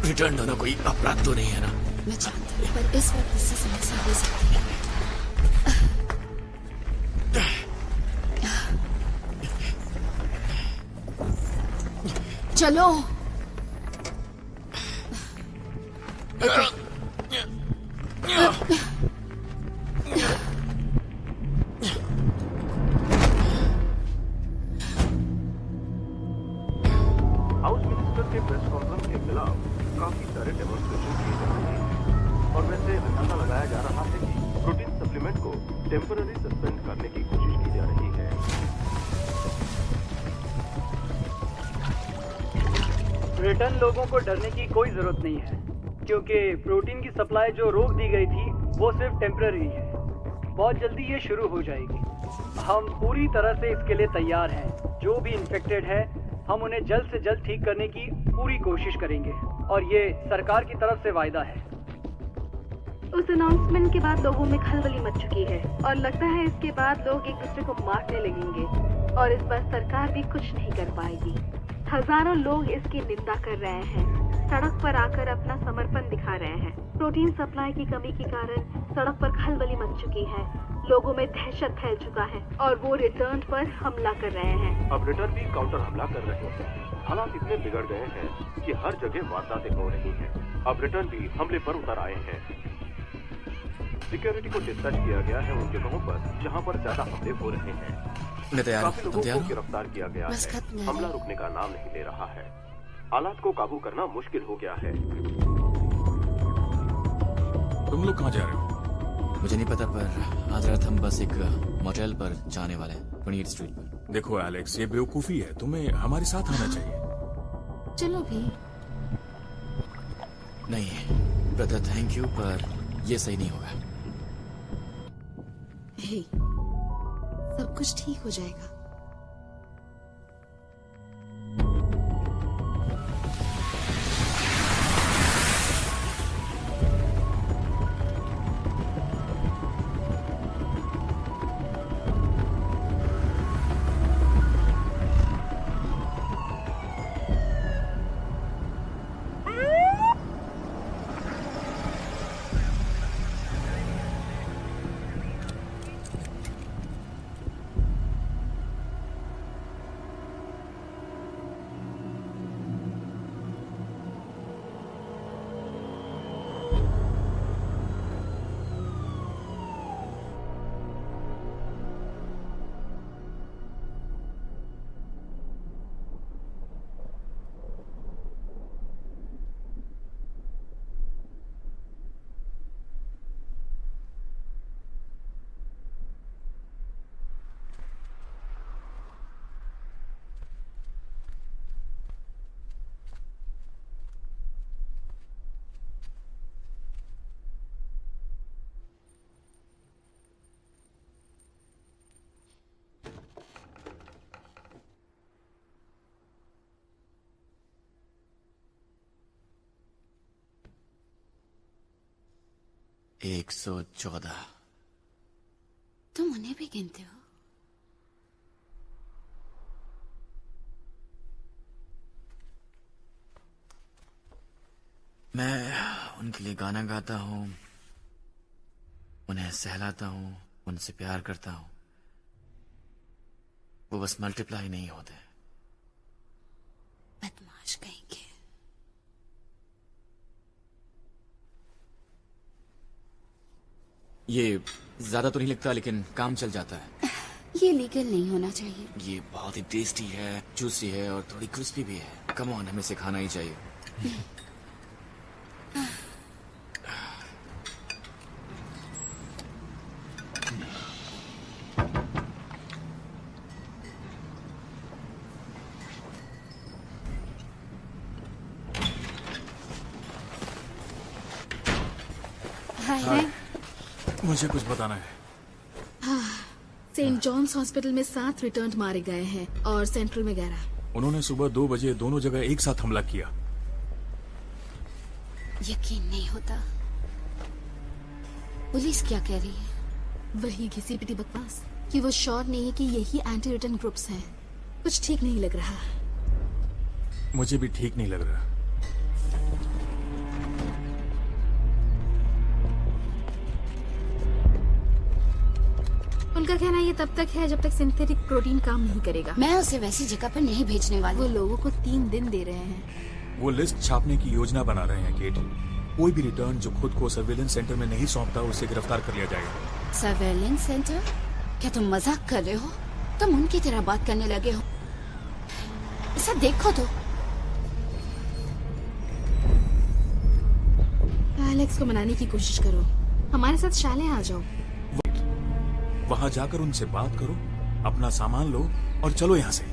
रिटर्न होना कोई अपराध तो नहीं है ना? मैं जानती हूँ, पर इस वक्त इससे समस्या हो सकती है। चलो। हाउस मिनिस्टर के प्रेस कॉन्फ्रेंस के खिलाफ काफी सारे डेमोन्स्ट्रेशन किए जा रहे हैं और वैसे अंदाजा लगाया जा रहा है कि प्रोटीन सप्लीमेंट को टेम्पररी सस्पेंड करने की कोशिश की जा रही है। ब्रिटेन लोगों को डरने की कोई जरूरत नहीं है, क्योंकि प्रोटीन की सप्लाई जो रोक दी गई थी वो सिर्फ टेम्पररी है। बहुत जल्दी ये शुरू हो जाएगी। हम पूरी तरह से इसके लिए तैयार हैं। जो भी इन्फेक्टेड है हम उन्हें जल्द से जल्द ठीक करने की पूरी कोशिश करेंगे और ये सरकार की तरफ से वायदा है। उस अनाउंसमेंट के बाद लोगों में खलबली मच चुकी है और लगता है इसके बाद लोग एक दूसरे को मारने लगेंगे और इस बार सरकार भी कुछ नहीं कर पाएगी। हजारों लोग इसकी निंदा कर रहे हैं, सड़क पर आकर अपना समर्पण दिखा रहे हैं। प्रोटीन सप्लाई की कमी के कारण सड़क पर खलबली मच चुकी है, लोगों में दहशत फैल चुका है और वो रिटर्न पर हमला कर रहे हैं। अब रिटर्न भी काउंटर हमला कर रहे हैं। हालात इतने बिगड़ गए हैं कि हर जगह वारदातें हो रही हैं। अब रिटर्न भी हमले पर उतर आए हैं। सिक्योरिटी को डिस्पैच किया गया है उन जगहों पर जहां पर ज्यादा हमले हो रहे हैं। काफी लोगों को गिरफ्तार किया गया है। हमला रुकने का नाम नहीं ले रहा है। हालात को काबू करना मुश्किल हो गया है। तुम लोग कहाँ जा रहे हो? मुझे नहीं पता, पर आज रात हम बस एक मोटेल पर जाने वाले हैं, 28 स्ट्रीट पर। देखो एलेक्स, ये बेवकूफी है। तुम्हें हमारे साथ आना चाहिए। चलो भी। नहीं ब्रदर, थैंक यू, पर ये सही नहीं होगा। हे, सब कुछ ठीक हो जाएगा। एक 114। तुम उन्हें भी गिनते हो? मैं उनके लिए गाना गाता हूँ, उन्हें सहलाता हूँ, उनसे प्यार करता हूँ। वो बस मल्टीप्लाई नहीं होते। बदमाश कहेंगे। ये ज्यादा तो नहीं लगता, लेकिन काम चल जाता है। ये लीगल नहीं होना चाहिए। ये बहुत ही टेस्टी है, जूसी है और थोड़ी क्रिस्पी भी है। कम ऑन, हमें इसे खाना ही चाहिए। हैं? मुझे कुछ बताना है। सेंट जॉन्स हॉस्पिटल में 7 रिटर्न मारे गए हैं और सेंट्रल में 11। उन्होंने सुबह 2 बजे दोनों जगह एक साथ हमला किया। यकीन नहीं होता। पुलिस क्या कह रही है? वही घिसी पिटी बकवास कि वो श्योर नहीं है कि यही एंटी रिटर्न ग्रुप्स हैं। कुछ ठीक नहीं लग रहा। मुझे भी ठीक नहीं लग रहा। उनका कहना ये तब तक है जब तक सिंथेटिक प्रोटीन काम नहीं करेगा। मैं उसे वैसी जगह पर नहीं भेजने वाली। वो लोगों को 3 दिन दे रहे हैं। वो लिस्ट छापने की योजना बना रहे हैं केट। कोई भी रिटर्न जो खुद को सर्वेलेंस सेंटर में नहीं सौंपता उसे गिरफ्तार कर लिया जाएगा। Surveillance centre? क्या तुम मजाक कर रहे हो? तुम उनकी तरह बात करने लगे हो। इसे देखो तो। एलेक्स को मनाने की कोशिश करो। हमारे साथ शाले आ जाओ। वहां जाकर उनसे बात करो, अपना सामान लो और चलो यहाँ से।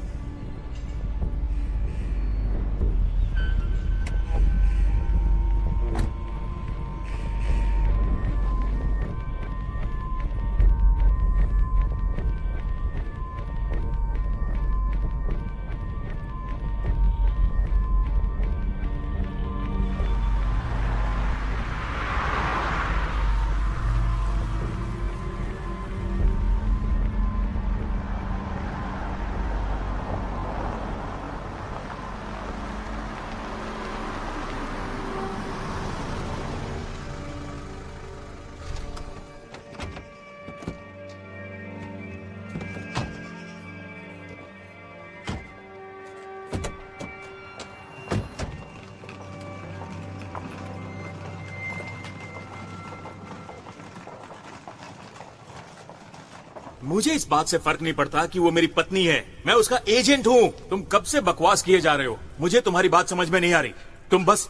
मुझे इस बात से फर्क नहीं पड़ता कि वो मेरी पत्नी है। मैं उसका एजेंट हूँ। तुम कब से बकवास किए जा रहे हो? मुझे तुम्हारी बात समझ में नहीं आ रही। तुम बस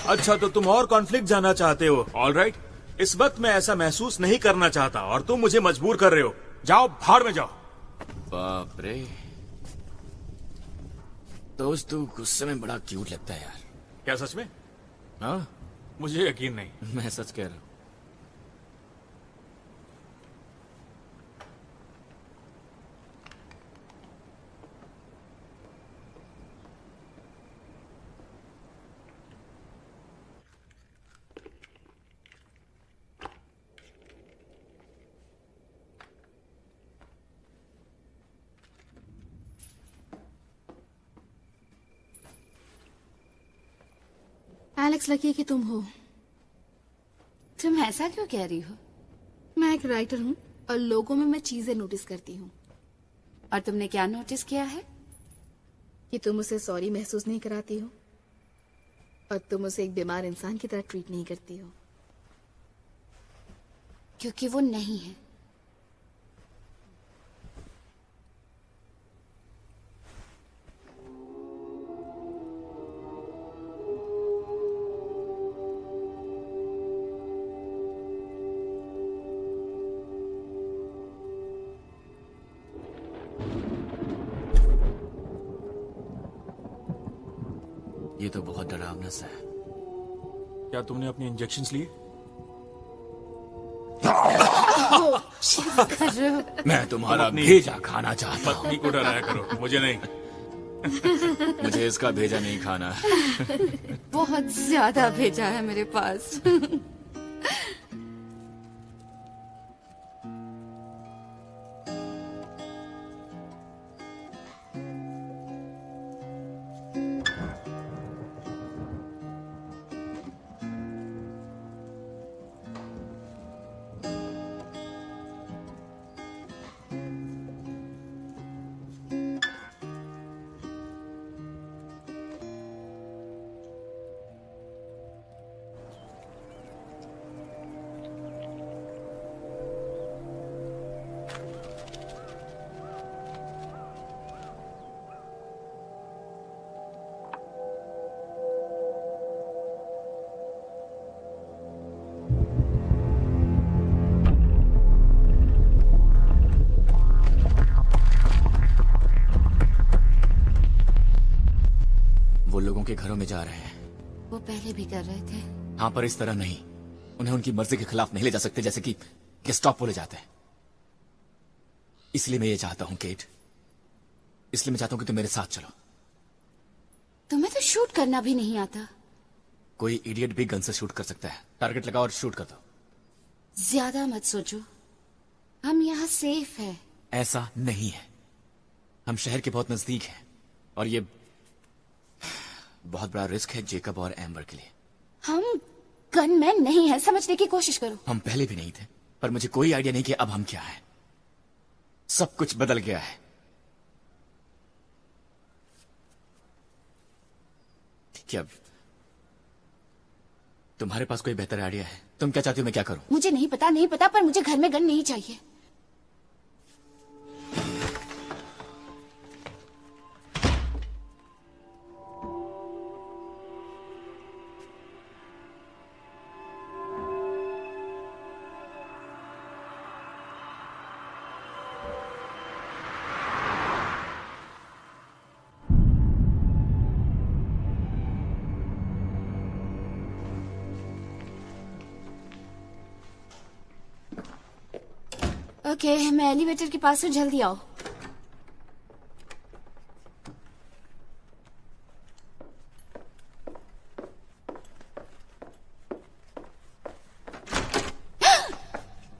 अच्छा तो तुम और कॉन्फ्लिक्ट जानना चाहते हो। ऑल राइट, इस वक्त मैं ऐसा महसूस नहीं करना चाहता और तुम मुझे मजबूर कर रहे हो। जाओ भाड़ में जाओ। बाप रे, दोस्त तू गुस्से में बड़ा क्यूट लगता है यार। क्या सच में? हाँ, मुझे यकीन नहीं। मैं सच कह रहा हूँ। एलेक्स, लकी कि तुम हो। तुम ऐसा क्यों कह रही हो? मैं एक राइटर हूँ और लोगों में मैं चीजें नोटिस करती हूँ। और तुमने क्या नोटिस किया है? कि तुम उसे सॉरी महसूस नहीं कराती हो और तुम उसे एक बीमार इंसान की तरह ट्रीट नहीं करती हो। क्योंकि वो नहीं है। ये तो बहुत डरावना सा है। क्या तुमने अपने इंजेक्शंस लिए? मैं तुम्हारा भेजा खाना चाहता हूँ। पत्नी को डराया करो, मुझे नहीं। मुझे इसका भेजा नहीं खाना। बहुत ज्यादा भेजा है मेरे पास। वो लोगों के घरों में जा रहे हैं। वो पहले भी कर रहे थे। हाँ, पर इस तरह नहीं। उन्हें उनकी मर्जी के खिलाफ नहीं ले जा सकते, जैसे कि गेस्टापो ले जाते हैं। इसलिए मैं ये चाहता हूं केट, इसलिए मैं चाहता हूं कि तुम मेरे साथ चलो। तुम्हें तो शूट करना भी नहीं आता। कोई इडियट भी गन से शूट कर सकता है। टारगेट लगाओ और शूट कर दो। ज्यादा मत सोचो, हम यहाँ सेफ है। ऐसा नहीं है, हम शहर के बहुत नजदीक हैं और ये बहुत बड़ा रिस्क है जेकब और एम्बर के लिए। हम गनमैन नहीं है, समझने की कोशिश करो। हम पहले भी नहीं थे, पर मुझे कोई आइडिया नहीं कि अब हम क्या है। सब कुछ बदल गया है। क्या तुम्हारे पास कोई बेहतर आइडिया है? तुम क्या चाहती हो मैं क्या करूं? मुझे नहीं पता, पर मुझे घर में गन नहीं चाहिए। ओके, मैं एलिवेटर के पास हूँ, जल्दी आओ।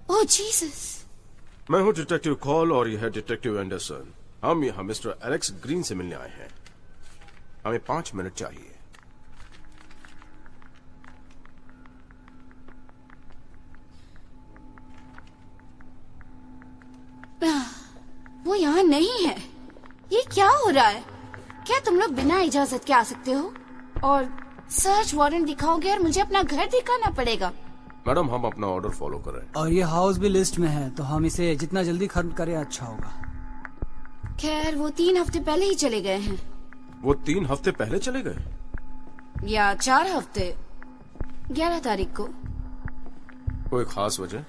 ओह जीसस। मैं हूँ डिटेक्टिव कॉल और यह है डिटेक्टिव एंडरसन। हम यहाँ मिस्टर एलेक्स ग्रीन से मिलने आए हैं। हमें 5 मिनट चाहिए। वो यहाँ नहीं है। ये क्या हो रहा है? क्या तुम लोग बिना इजाजत के आ सकते हो और सर्च वारंट दिखाओगे और मुझे अपना घर दिखाना पड़ेगा? मैडम, हम अपना ऑर्डर फॉलो कर रहे हैं। और ये हाउस भी लिस्ट में है, तो हम इसे जितना जल्दी खत्म करें अच्छा होगा। खैर, वो 3 हफ्ते पहले ही चले गए हैं। वो 3 हफ्ते पहले चले गए? या 4 हफ्ते, 11 तारीख को। कोई खास वजह?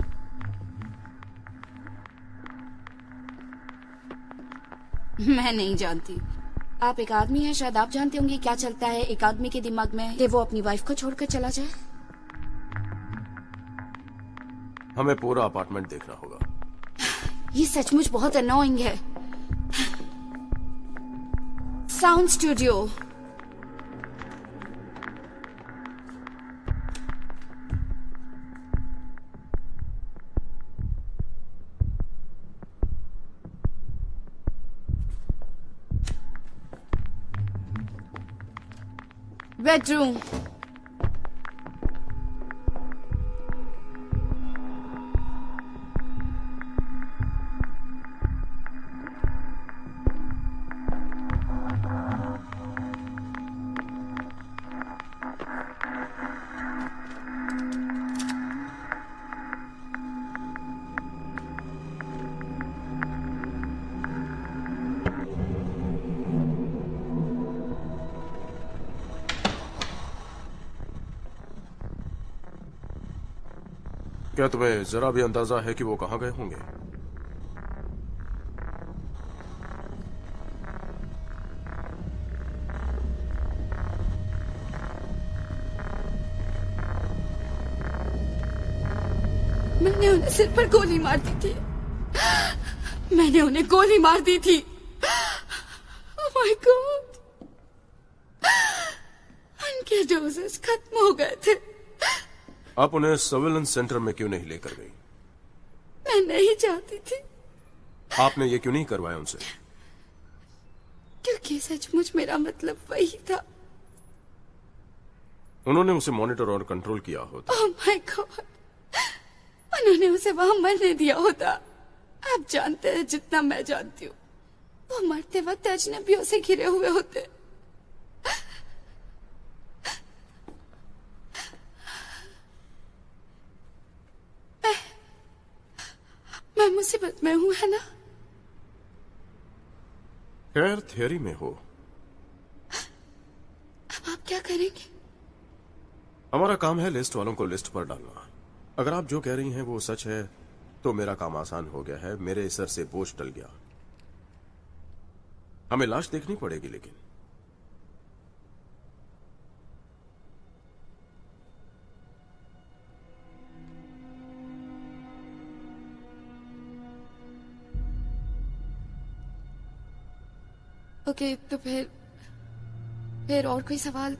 मैं नहीं जानती। आप एक आदमी हैं, शायद आप जानते होंगे क्या चलता है एक आदमी के दिमाग में कि वो अपनी वाइफ को छोड़कर चला जाए। हमें पूरा अपार्टमेंट देखना होगा। ये सचमुच बहुत अनोइंग है। Sound studio. बेडरूम। क्या तुम्हें जरा भी अंदाजा है कि वो कहां गए होंगे? मैंने उन्हें सिर पर गोली मार दी थी। मैंने उन्हें गोली मार दी थी। Oh my God. उनके डोजेस खत्म हो गए थे। आप उन्हें सर्विलेंस सेंटर में क्यों नहीं लेकर गई? मैं नहीं चाहती थी। आपने ये क्यों नहीं करवाया उनसे? क्योंकि सचमुच मेरा मतलब वही था। उन्होंने उसे मॉनिटर और कंट्रोल किया होता। ओह माय गॉड, उन्होंने उसे वहां मरने दिया होता। आप जानते हैं जितना मैं जानती हूँ, वो मरते वक्त अजनबियों से घिरे हुए होते। मैं मुसीबत में हूँ, है ना? खैर, थियरी में हो। अब आप क्या करेंगे? हमारा काम है लिस्ट वालों को लिस्ट पर डालना। अगर आप जो कह रही हैं वो सच है तो मेरा काम आसान हो गया है। मेरे सर से बोझ टल गया। हमें लाश देखनी पड़ेगी, लेकिन ओके, तो फिर और कोई सवाल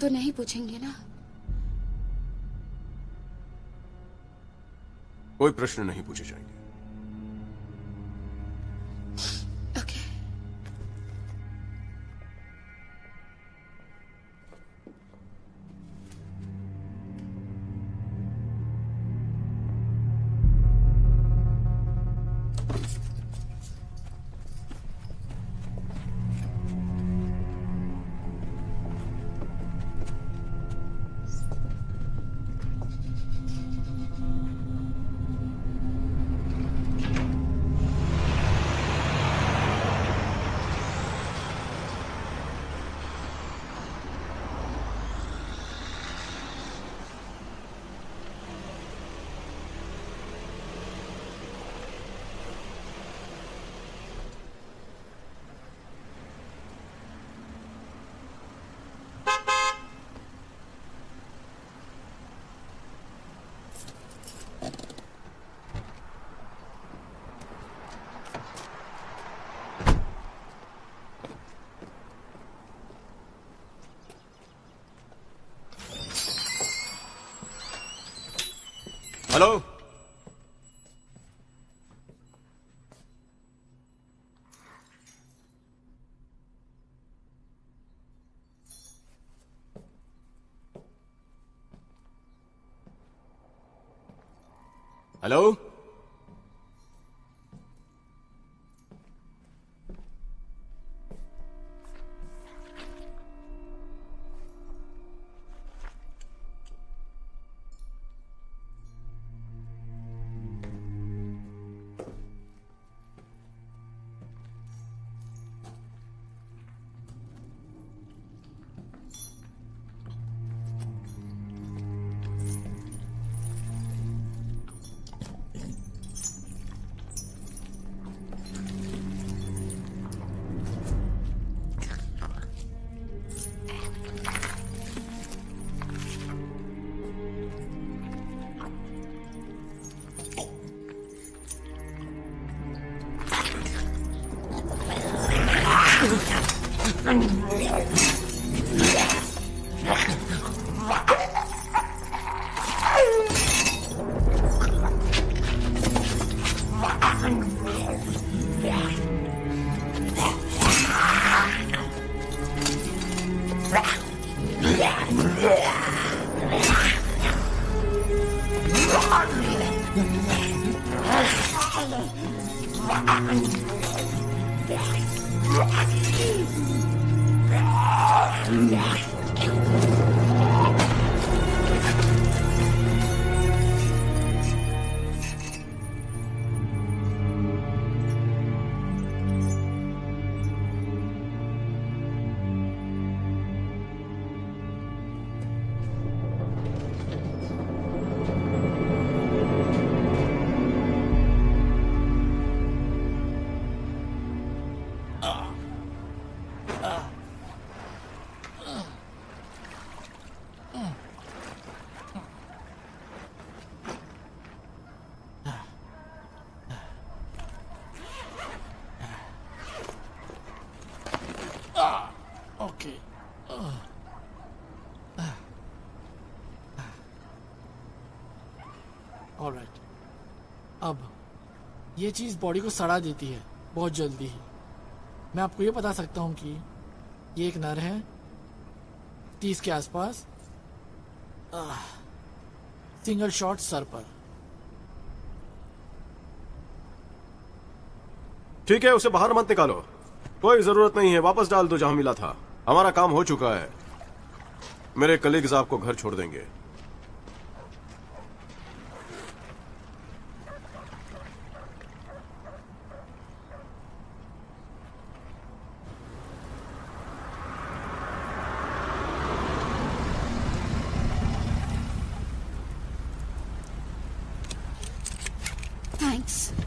तो नहीं पूछेंगे ना? कोई प्रश्न नहीं पूछे जाएंगे। Okay. Hello, hello, okay. Alright, अब ये चीज बॉडी को सड़ा देती है बहुत जल्दी ही। मैं आपको ये बता सकता हूँ कि ये एक नर है 30 के आसपास, सिंगल शॉट सर पर। ठीक है, उसे बाहर मत निकालो, कोई जरूरत नहीं है, वापस डाल दो जहां मिला था। हमारा काम हो चुका है, मेरे कलीग्स आपको घर छोड़ देंगे।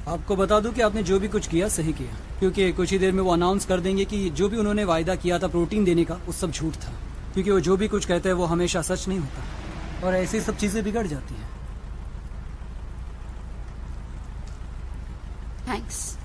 आपको बता दूं कि आपने जो भी कुछ किया सही किया, क्योंकि कुछ ही देर में वो अनाउंस कर देंगे कि जो भी उन्होंने वायदा किया था प्रोटीन देने का वो सब झूठ था, क्योंकि वो जो भी कुछ कहते हैं वो हमेशा सच नहीं होता और ऐसी सब चीजें बिगड़ जाती हैं। थैंक्स।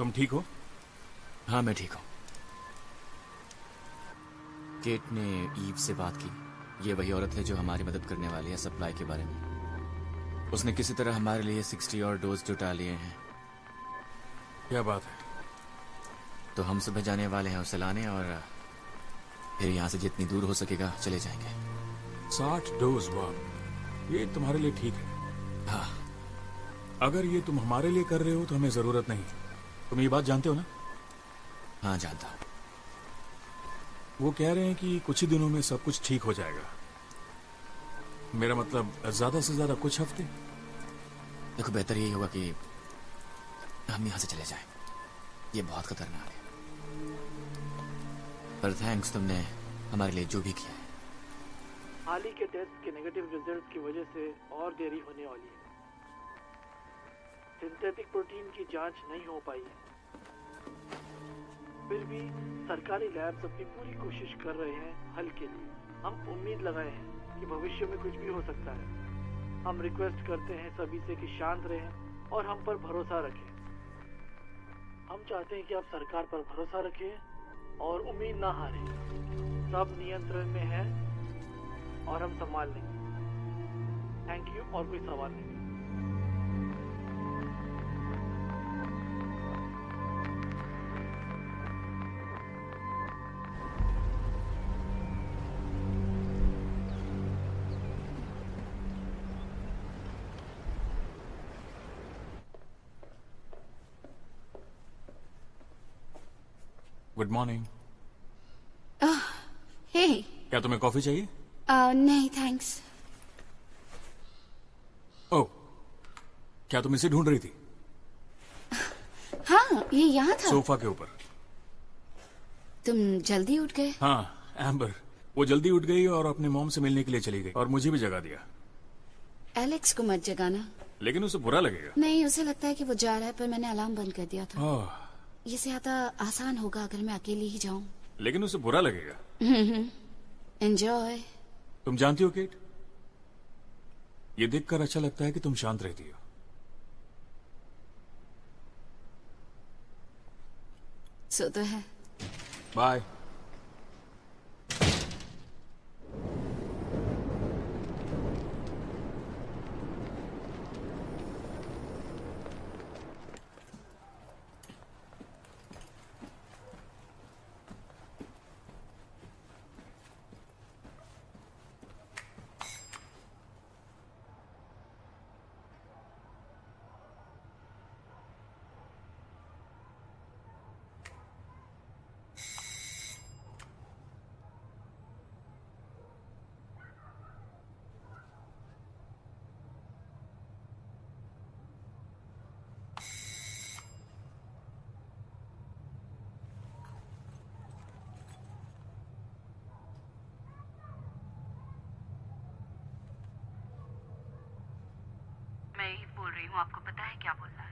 तुम ठीक हो? हाँ मैं ठीक हूँ। केट ने ईव से बात की। ये वही औरत है जो हमारी मदद करने वाली है सप्लाई के बारे में। उसने किसी तरह हमारे लिए 60 और डोज जुटा लिए हैं। क्या बात है? तो हम सुबह जाने वाले हैं उसे लाने और फिर यहाँ से जितनी दूर हो सकेगा चले जाएंगे। 60 डोज? वाह, ये तुम्हारे लिए ठीक है। हाँ। अगर ये तुम हमारे लिए कर रहे हो तो हमें जरूरत नहीं। तुम ये बात जानते हो ना? हाँ जानता हूँ। वो कह रहे हैं कि कुछ ही दिनों में सब कुछ ठीक हो जाएगा। मेरा मतलब ज्यादा से ज्यादा कुछ हफ्ते। देखो बेहतर यही होगा कि हम यहाँ से चले जाएं। ये बहुत खतरनाक है। पर थैंक्स, तुमने हमारे लिए जो भी किया है। हाल ही के टेस्ट के नेगेटिव रिजल्ट की वजह से और देरी होने वाली है। सिंथेटिक प्रोटीन की जांच नहीं हो पाई है। फिर भी सरकारी लैब्स अपनी पूरी कोशिश कर रहे हैं हल के लिए। हम उम्मीद लगाए हैं कि भविष्य में कुछ भी हो सकता है। हम रिक्वेस्ट करते हैं सभी से कि शांत रहें और हम पर भरोसा रखें। हम चाहते हैं कि आप सरकार पर भरोसा रखें और उम्मीद ना हारें। सब नियंत्रण में है और हम संभाल लेंगे। Thank you. और कोई सवाल नहीं? Good morning. हे, क्या तुम्हें कॉफी चाहिए? नहीं थैंक्स। ओह, क्या तुम इसे ढूंढ रही थी? हाँ, ये यहाँ था। सोफा के ऊपर। तुम जल्दी उठ गए? हाँ, एम्बर वो जल्दी उठ गई और अपने मॉम से मिलने के लिए चली गई और मुझे भी जगा दिया। एलेक्स को मत जगाना। लेकिन उसे बुरा लगेगा। नहीं, उसे लगता है कि वो जा रहा है, पर मैंने अलार्म बंद कर दिया था। ओह, ये ज्यादा आसान होगा अगर मैं अकेली ही जाऊं। लेकिन उसे बुरा लगेगा। एंजॉय। तुम जानती हो केट, ये देखकर अच्छा लगता है कि तुम शांत रहती हो। सो तो है। बाय। मैं ही बोल रही हूँ, आपको पता है क्या बोलना है?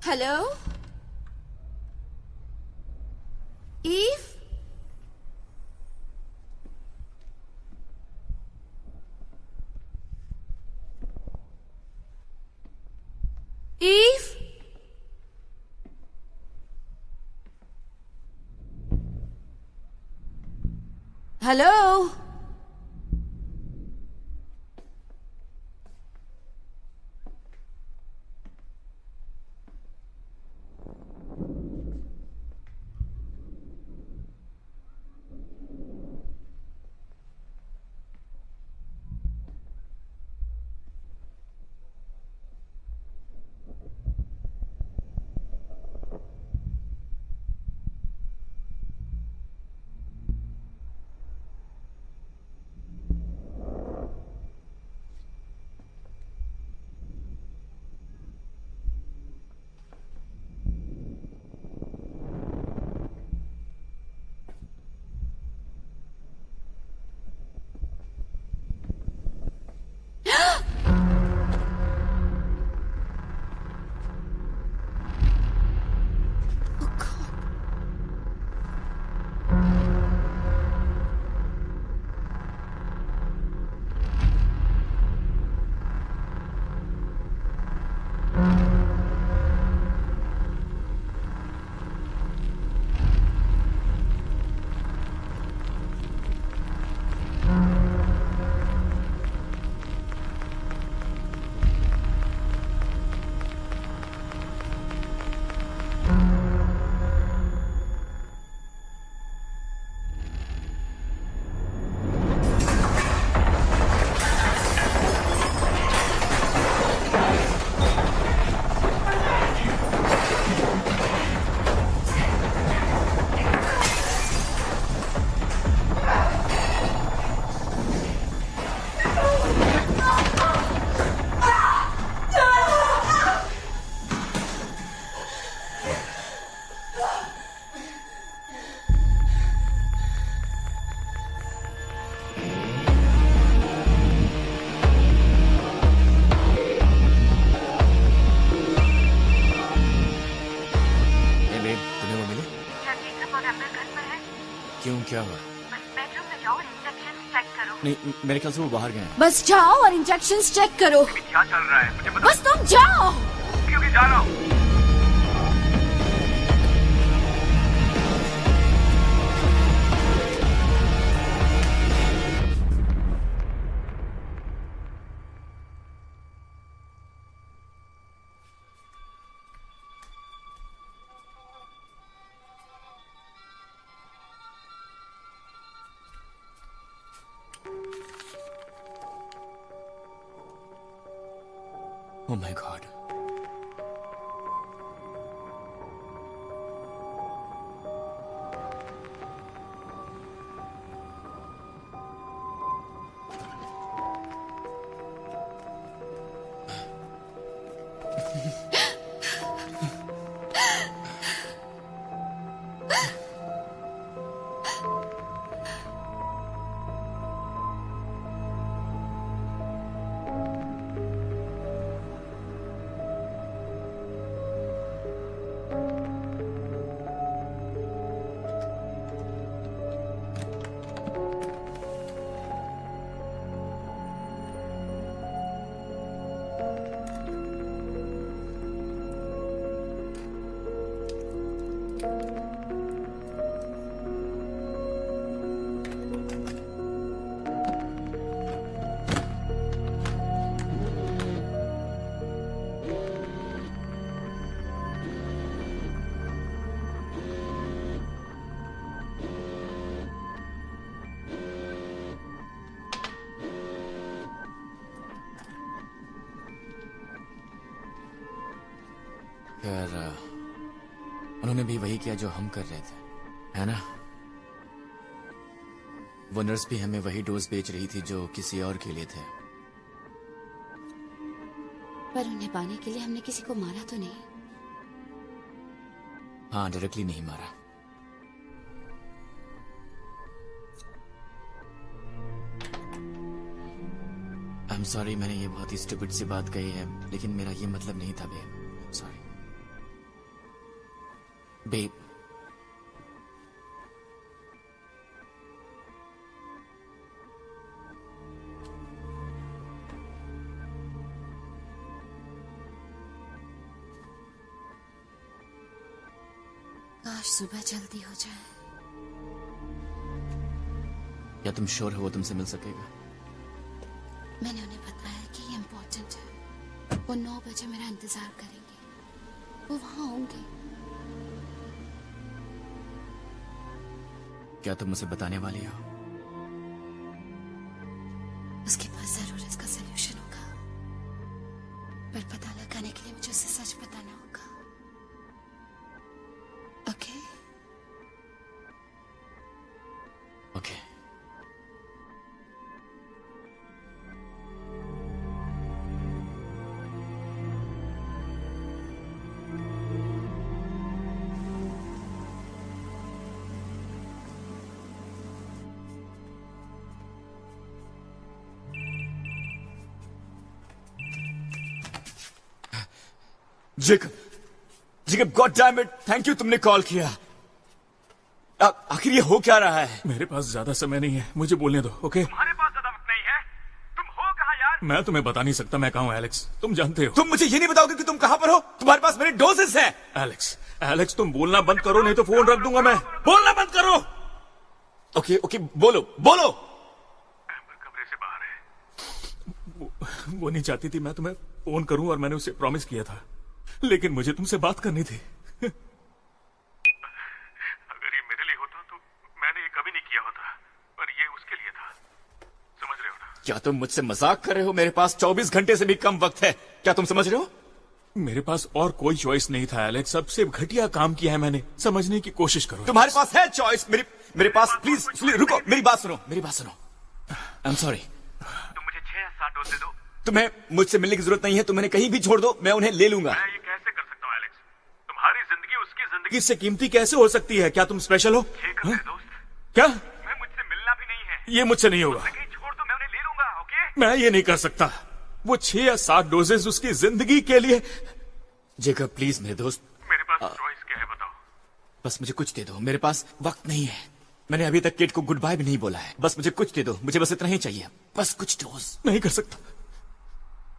Hello Eve. Eve, hello. क्या हुआ? बेडरूम में जाओ और इंजेक्शन चेक करो। नहीं, मेरे ख्याल से वो बाहर गए हैं। बस जाओ और इंजेक्शन चेक करो। क्या चल रहा है मुझे बता। बस तुम जाओ। क्योंकि जा रहा हूँ। Oh my God. खैर, उन्होंने भी वही किया जो हम कर रहे थे, है ना? वो नर्स भी हमें वही डोज बेच रही थी जो किसी और के लिए थे। पर उन्हें पाने के लिए हमने किसी को मारा तो नहीं? हाँ, डायरेक्टली नहीं मारा। आई एम सॉरी, मैंने ये बहुत ही स्टूपिड सी बात कही है, लेकिन मेरा ये मतलब नहीं था बेब। Sorry babe. काश सुबह जल्दी हो जाए। क्या तुम श्योर हो वो तुमसे मिल सकेगा? मैंने उन्हें बताया कि ये इम्पोर्टेंट है। वो 9 बजे मेरा इंतजार करेंगे। वो वहां होंगे। क्या तुम मुझे बताने वाली हो? उसके पास जरूर इसका सलूशन होगा, पर पता लगाने के लिए मुझे उसे सच बताना होगा। ओके? ओके। जिगब god damn it, thank you तुमने कॉल किया। आखिर ये हो क्या रहा है? मेरे पास ज्यादा समय नहीं है, मुझे बोलने दो। ओके? तुम्हारे पास ज्यादा वक्त नहीं है। तुम हो कहाँ यार? मैं तुम्हें बता नहीं सकता मैं कहाँ हूँ एलेक्स, तुम जानते हो। तुम मुझे ये नहीं बताओगे कि तुम कहाँ पर हो? तुम्हारे पास मेरे डोजेस हैं। एलेक्स तुम बोलना बंद करो, नहीं तो फोन रख दूंगा मैं। बोलना बंद करो। ओके ओके, बोलो बोलो। एम्बर कमरे से बाहर है। वो नहीं चाहती थी मैं तुम्हें फोन करूं, और मैंने उसे प्रॉमिस किया था, लेकिन मुझे तुमसे बात करनी थी। अगर ये मेरे लिए होता तो मैंने ये कभी नहीं किया होता, पर ये उसके लिए था। समझ रहे हो ना? क्या तुम मुझसे मजाक कर रहे हो? मेरे पास 24 घंटे से भी कम वक्त है, क्या तुम समझ रहे हो? मेरे पास और कोई चॉइस नहीं था एलेक्स, सबसे घटिया काम किया है मैंने। समझने की कोशिश करो। तुम्हारे पास है चॉइस। मेरे पास, प्लीज रुको, मेरी बात सुनो। आई एम सॉरी। तुम मुझे 6 या 7 डोज दे दो। तुम्हें मुझसे मिलने की जरूरत नहीं है, तुम उन्हें कहीं भी छोड़ दो, मैं उन्हें ले लूंगा। मैं ये कैसे कर सकता हूँ एलेक्स? तुम्हारी जिंदगी उसकी जिंदगी इससे कीमती कैसे हो सकती है? क्या तुम स्पेशल हो? दोस्त। क्या? मैं मुझसे मिलना भी नहीं है। ये मुझसे नहीं होगा। कहीं छोड़ दो, मैं उन्हें ले लूंगा। ओके? मैं ये नहीं कर सकता। वो 6 या 7 डोजेस उसकी जिंदगी के लिए। जेकब प्लीज मेरे दोस्त। मेरे पास चॉइस क्या है बताओ? बस मुझे कुछ दे दो, मेरे पास वक्त नहीं है। मैंने अभी तक किड को गुड बाय भी नहीं बोला है। बस मुझे कुछ दे दो, मुझे बस इतना ही चाहिए, बस कुछ डोज। नहीं कर सकता।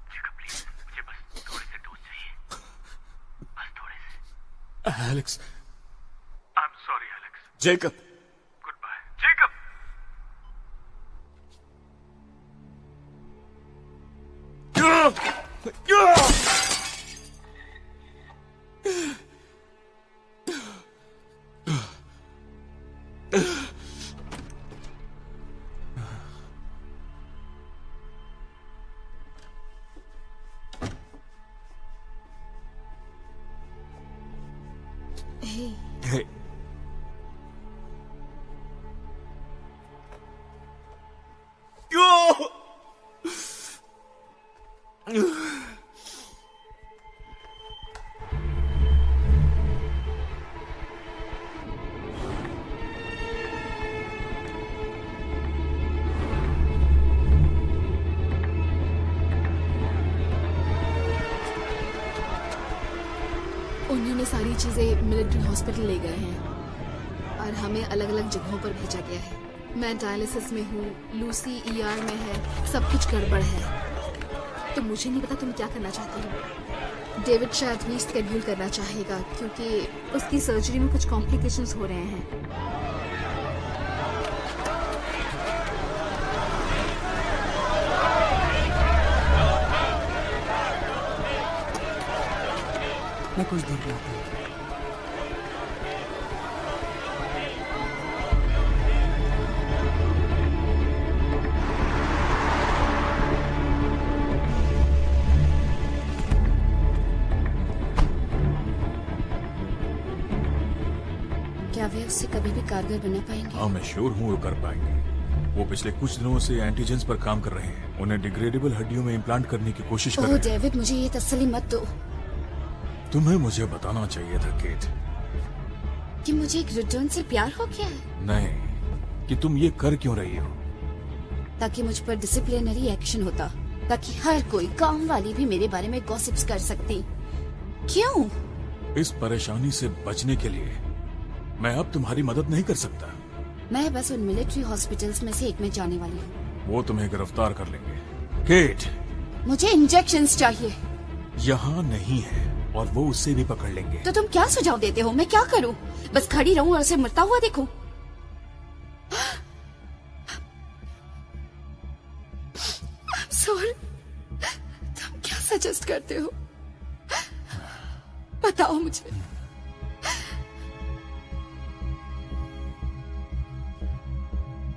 मुझे बस थोड़े से डोज चाहिए, बस थोड़े से। Alex, I am sorry Alex. Jacob, good bye Jacob. Hey. उन्होंने सारी चीजें मिलिट्री हॉस्पिटल ले गए हैं और हमें अलग अलग जगहों पर भेजा गया है। मैं डायलिसिस में हूँ, लूसी ER में है, सब कुछ गड़बड़ है। तो मुझे नहीं पता तुम क्या करना चाहती हो। डेविड शायद रीस्केड्यूल करना चाहेगा क्योंकि उसकी सर्जरी में कुछ कॉम्प्लिकेशंस हो रहे हैं। मैं कुछ देर में आता हूँ। क्या वे उससे कभी भी कारगर बना पाएंगे? हाँ, मैं श्योर हूँ वो कर पाएंगे। वो पिछले कुछ दिनों से एंटीजेंस पर काम कर रहे हैं। उन्हें डिग्रेडेबल हड्डियों में इम्प्लांट करने की कोशिश कर रहे हैं। डेविड, मुझे ये तसल्ली मत दो। तुम्हें मुझे बताना चाहिए था केट कि मुझे एक रिटर्न से प्यार हो गया है। नहीं, कि तुम ये कर क्यों रही हो। ताकि मुझ पर डिसिप्लिनरी एक्शन होता, ताकि हर कोई गांव वाली भी मेरे बारे में गॉसिप्स कर सकती। क्यों? इस परेशानी से बचने के लिए मैं अब तुम्हारी मदद नहीं कर सकता। मैं बस उन मिलिट्री हॉस्पिटल्स में से एक में जाने वाली हूँ। वो तुम्हें गिरफ्तार कर लेंगे। केट, मुझे इंजेक्शंस चाहिए। यहाँ नहीं है और वो उससे भी पकड़ लेंगे। तो तुम क्या सुझाव देते हो? मैं क्या करूं? बस खड़ी रहूं और उसे मरता हुआ देखूं? सॉरी, तुम क्या सजेस्ट करते हो? बताओ मुझे।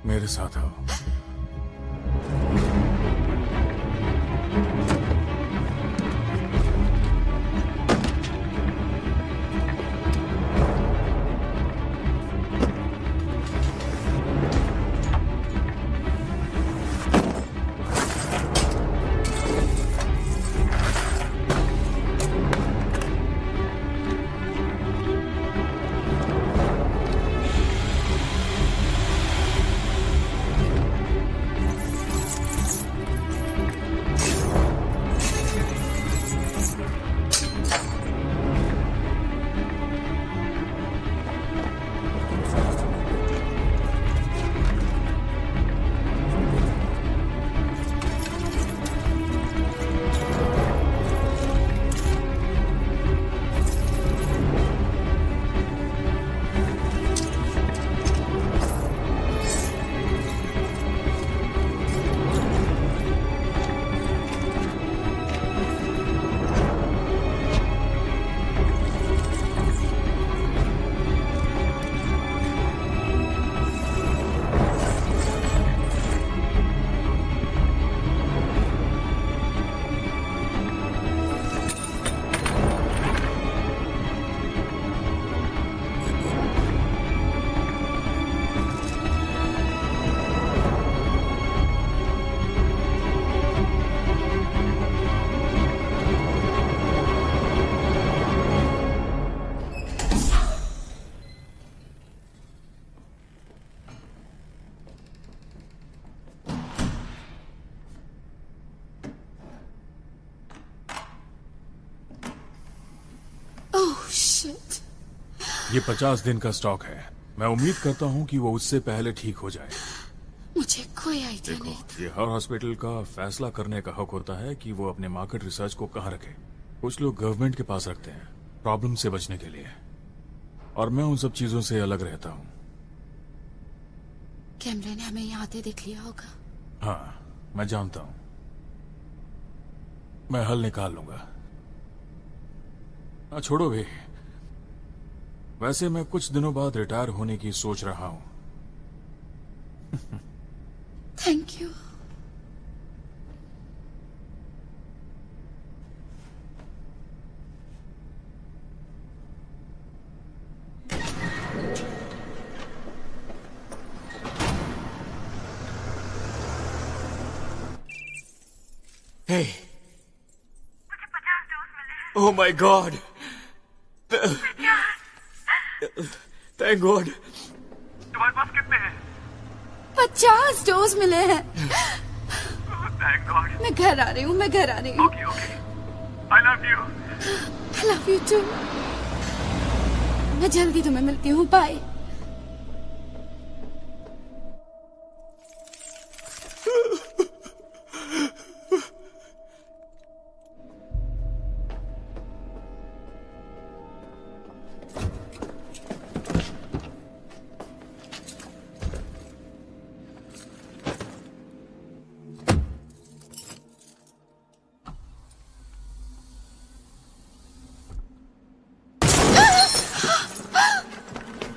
मेरे साथ आओ। ये 50 दिन का स्टॉक है। मैं उम्मीद करता हूँ कि वो उससे पहले ठीक हो जाए। मुझे कोई आइडिया नहीं था। ये हर हॉस्पिटल का फैसला करने का हक होता है कि वो अपने मार्केट रिसर्च को कहाँ रखे। कुछ लोग गवर्नमेंट के पास रखते हैं प्रॉब्लम से बचने के लिए, और मैं उन सब चीजों से अलग रहता हूँ। कैमरे ने हमें यहाँ आते देख लिया होगा। हाँ, मैं जानता हूँ। मैं हल निकाल लूंगा। छोड़ो भी, वैसे मैं कुछ दिनों बाद रिटायर होने की सोच रहा हूँ। Thank you. Hey. Oh my God. Thank God. तुम्हारे पास कितने हैं? 50 डोज मिले हैं। Thank God. मैं घर आ रही हूँ, मैं घर आ रही हूँ। Okay, okay. I love you. I love you too. मैं जल्दी तुम्हें मिलती हूँ। बाय।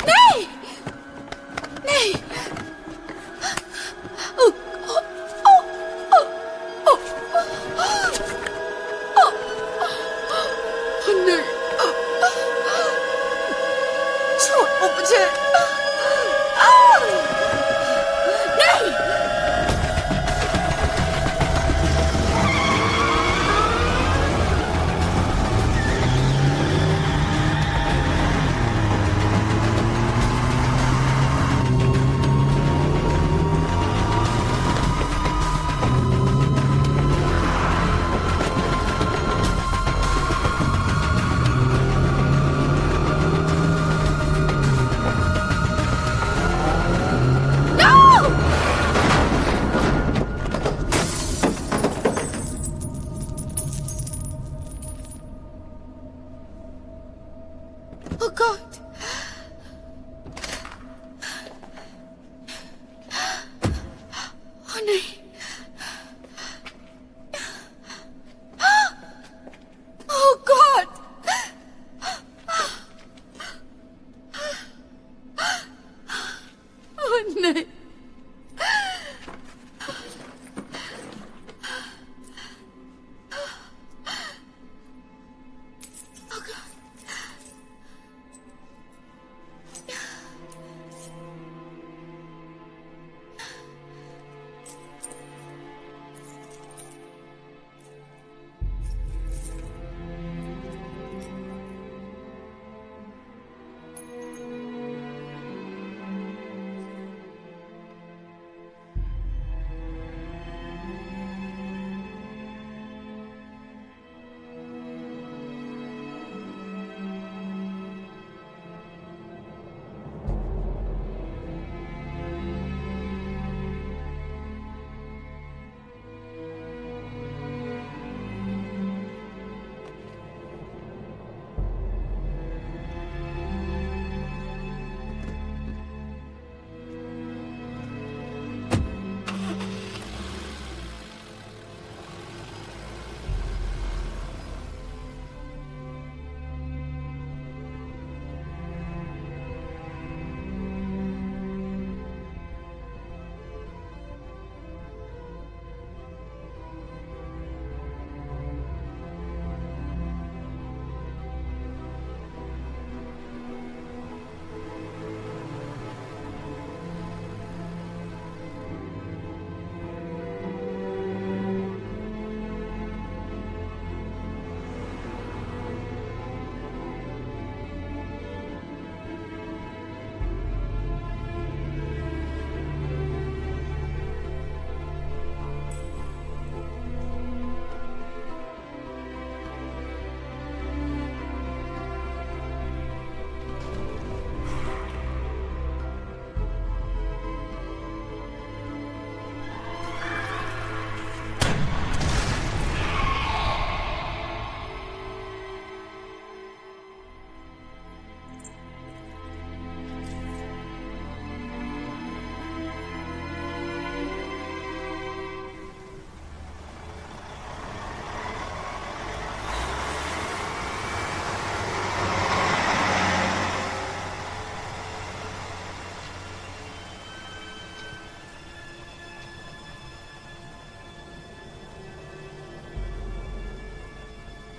नहीं,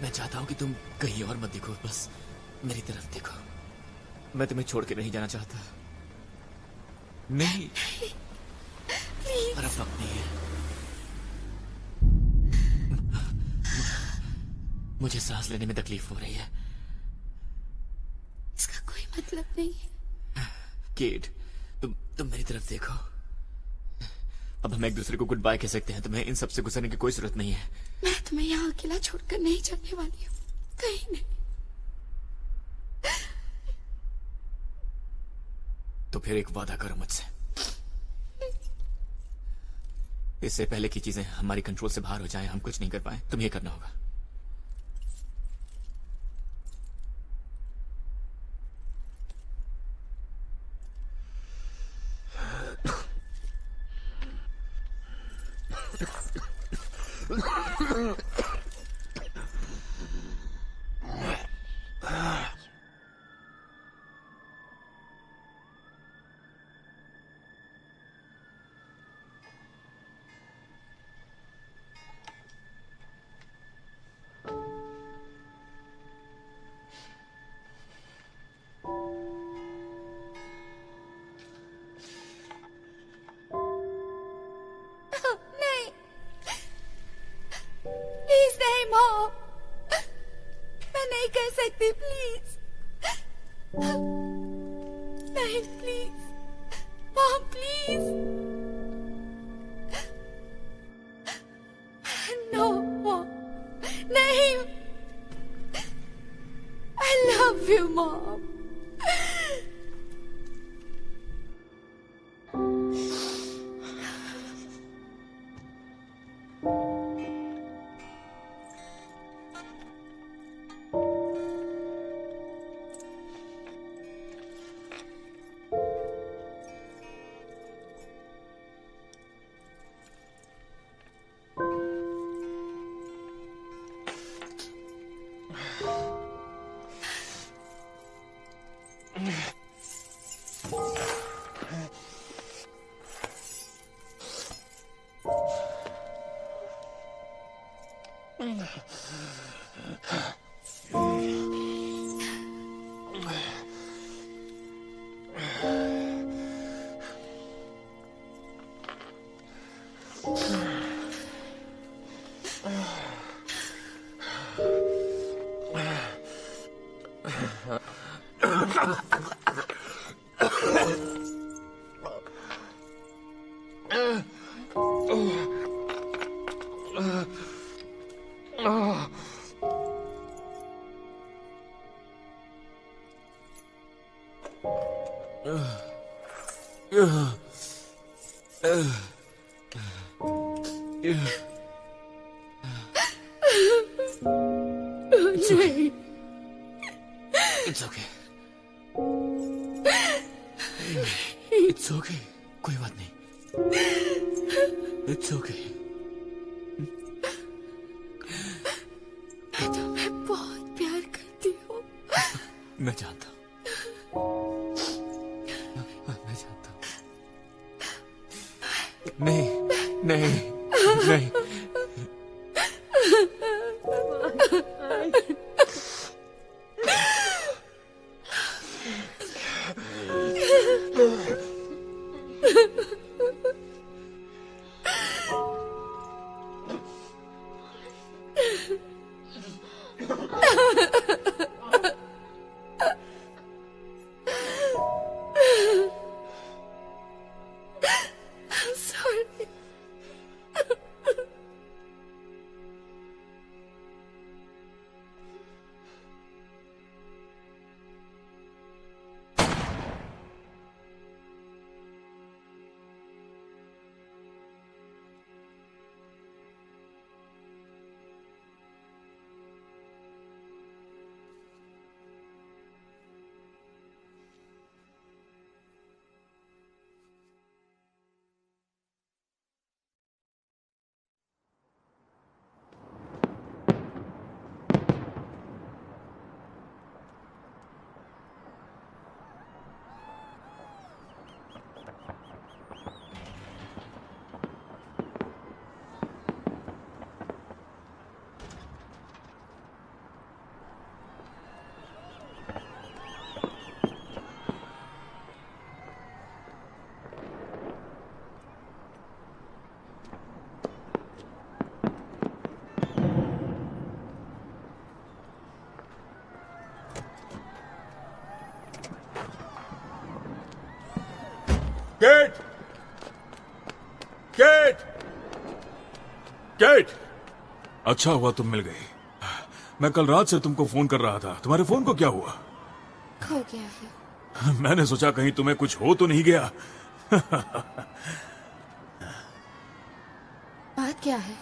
मैं चाहता हूँ कि तुम कहीं और मत देखो, बस मेरी तरफ देखो। मैं तुम्हें छोड़ के नहीं जाना चाहता। नहीं, पर अब वक्त नहीं है। मुझे सांस लेने में तकलीफ हो रही है। इसका कोई मतलब नहीं है। केट, तुम मेरी तरफ देखो। अब हम एक दूसरे को गुड बाय कह सकते हैं। तुम्हें इन सब से गुजरने की कोई जरूरत नहीं है। मैं तुम्हें यहाँ अकेला छोड़कर नहीं जाने वाली हूँ, कहीं नहीं। तो फिर एक वादा करो मुझसे। इससे पहले की चीजें हमारी कंट्रोल से बाहर हो जाएं, हम कुछ नहीं कर पाए, तुम्हें करना होगा। केट! केट! केट! अच्छा हुआ तुम मिल गई। मैं कल रात से तुमको फोन कर रहा था। तुम्हारे फोन को क्या हुआ? खो गया है। मैंने सोचा कहीं तुम्हें कुछ हो तो नहीं गया। बात क्या है?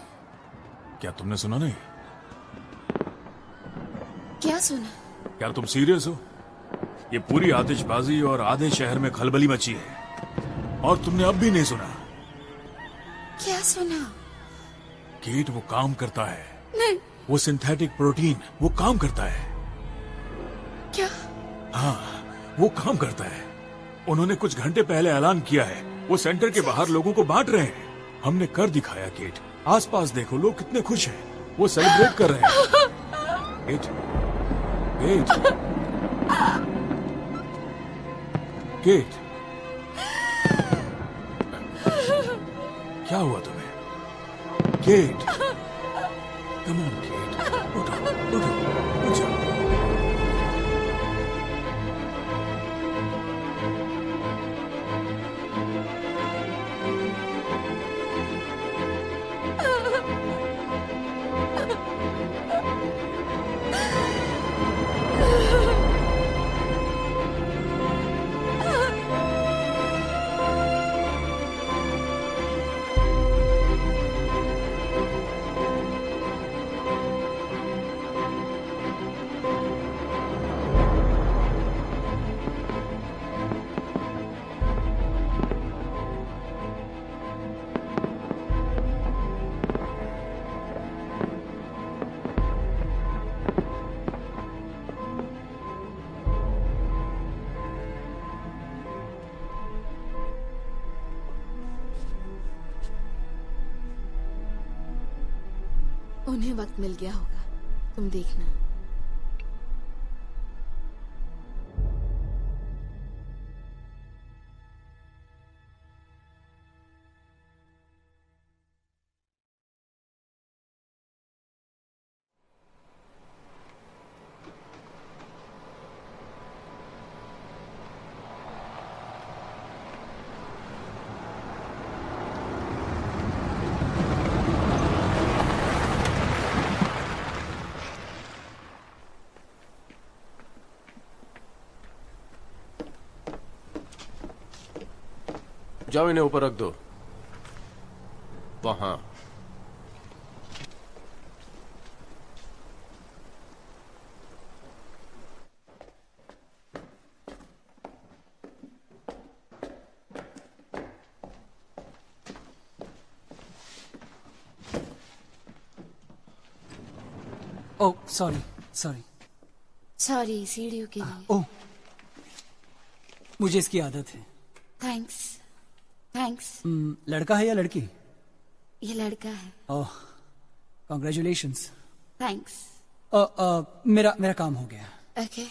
क्या तुमने सुना नहीं? क्या सुना? क्या तुम सीरियस हो? ये पूरी आतिशबाजी और आधे शहर में खलबली मची है और तुमने अब भी नहीं सुना? क्या सुना? केट वो काम करता है। नहीं। वो सिंथेटिक प्रोटीन वो काम करता है। क्या? हाँ, वो काम करता है। उन्होंने कुछ घंटे पहले ऐलान किया है। वो सेंटर के बाहर लोगों को बांट रहे हैं। हमने कर दिखाया केट। आसपास देखो, लोग कितने खुश हैं। वो सेलिब्रेट कर रहे हैं। केट, केट, केट, क्या हुआ तुम्हें? केट, कम ऑन केट, उठो, उठ जाओ। उन्हें वक्त मिल गया होगा, तुम देखना। जाओ, इन्हें ऊपर रख दो। वहां। ओह सॉरी सॉरी सॉरी, सीढ़ियों के लिए। ओह, मुझे इसकी आदत है। Thanks thanks. लड़का है या लड़की? ये लड़का है। ओह, कॉन्ग्रेचुलेशंस। थैंक्स। मेरा काम हो गया। ओके।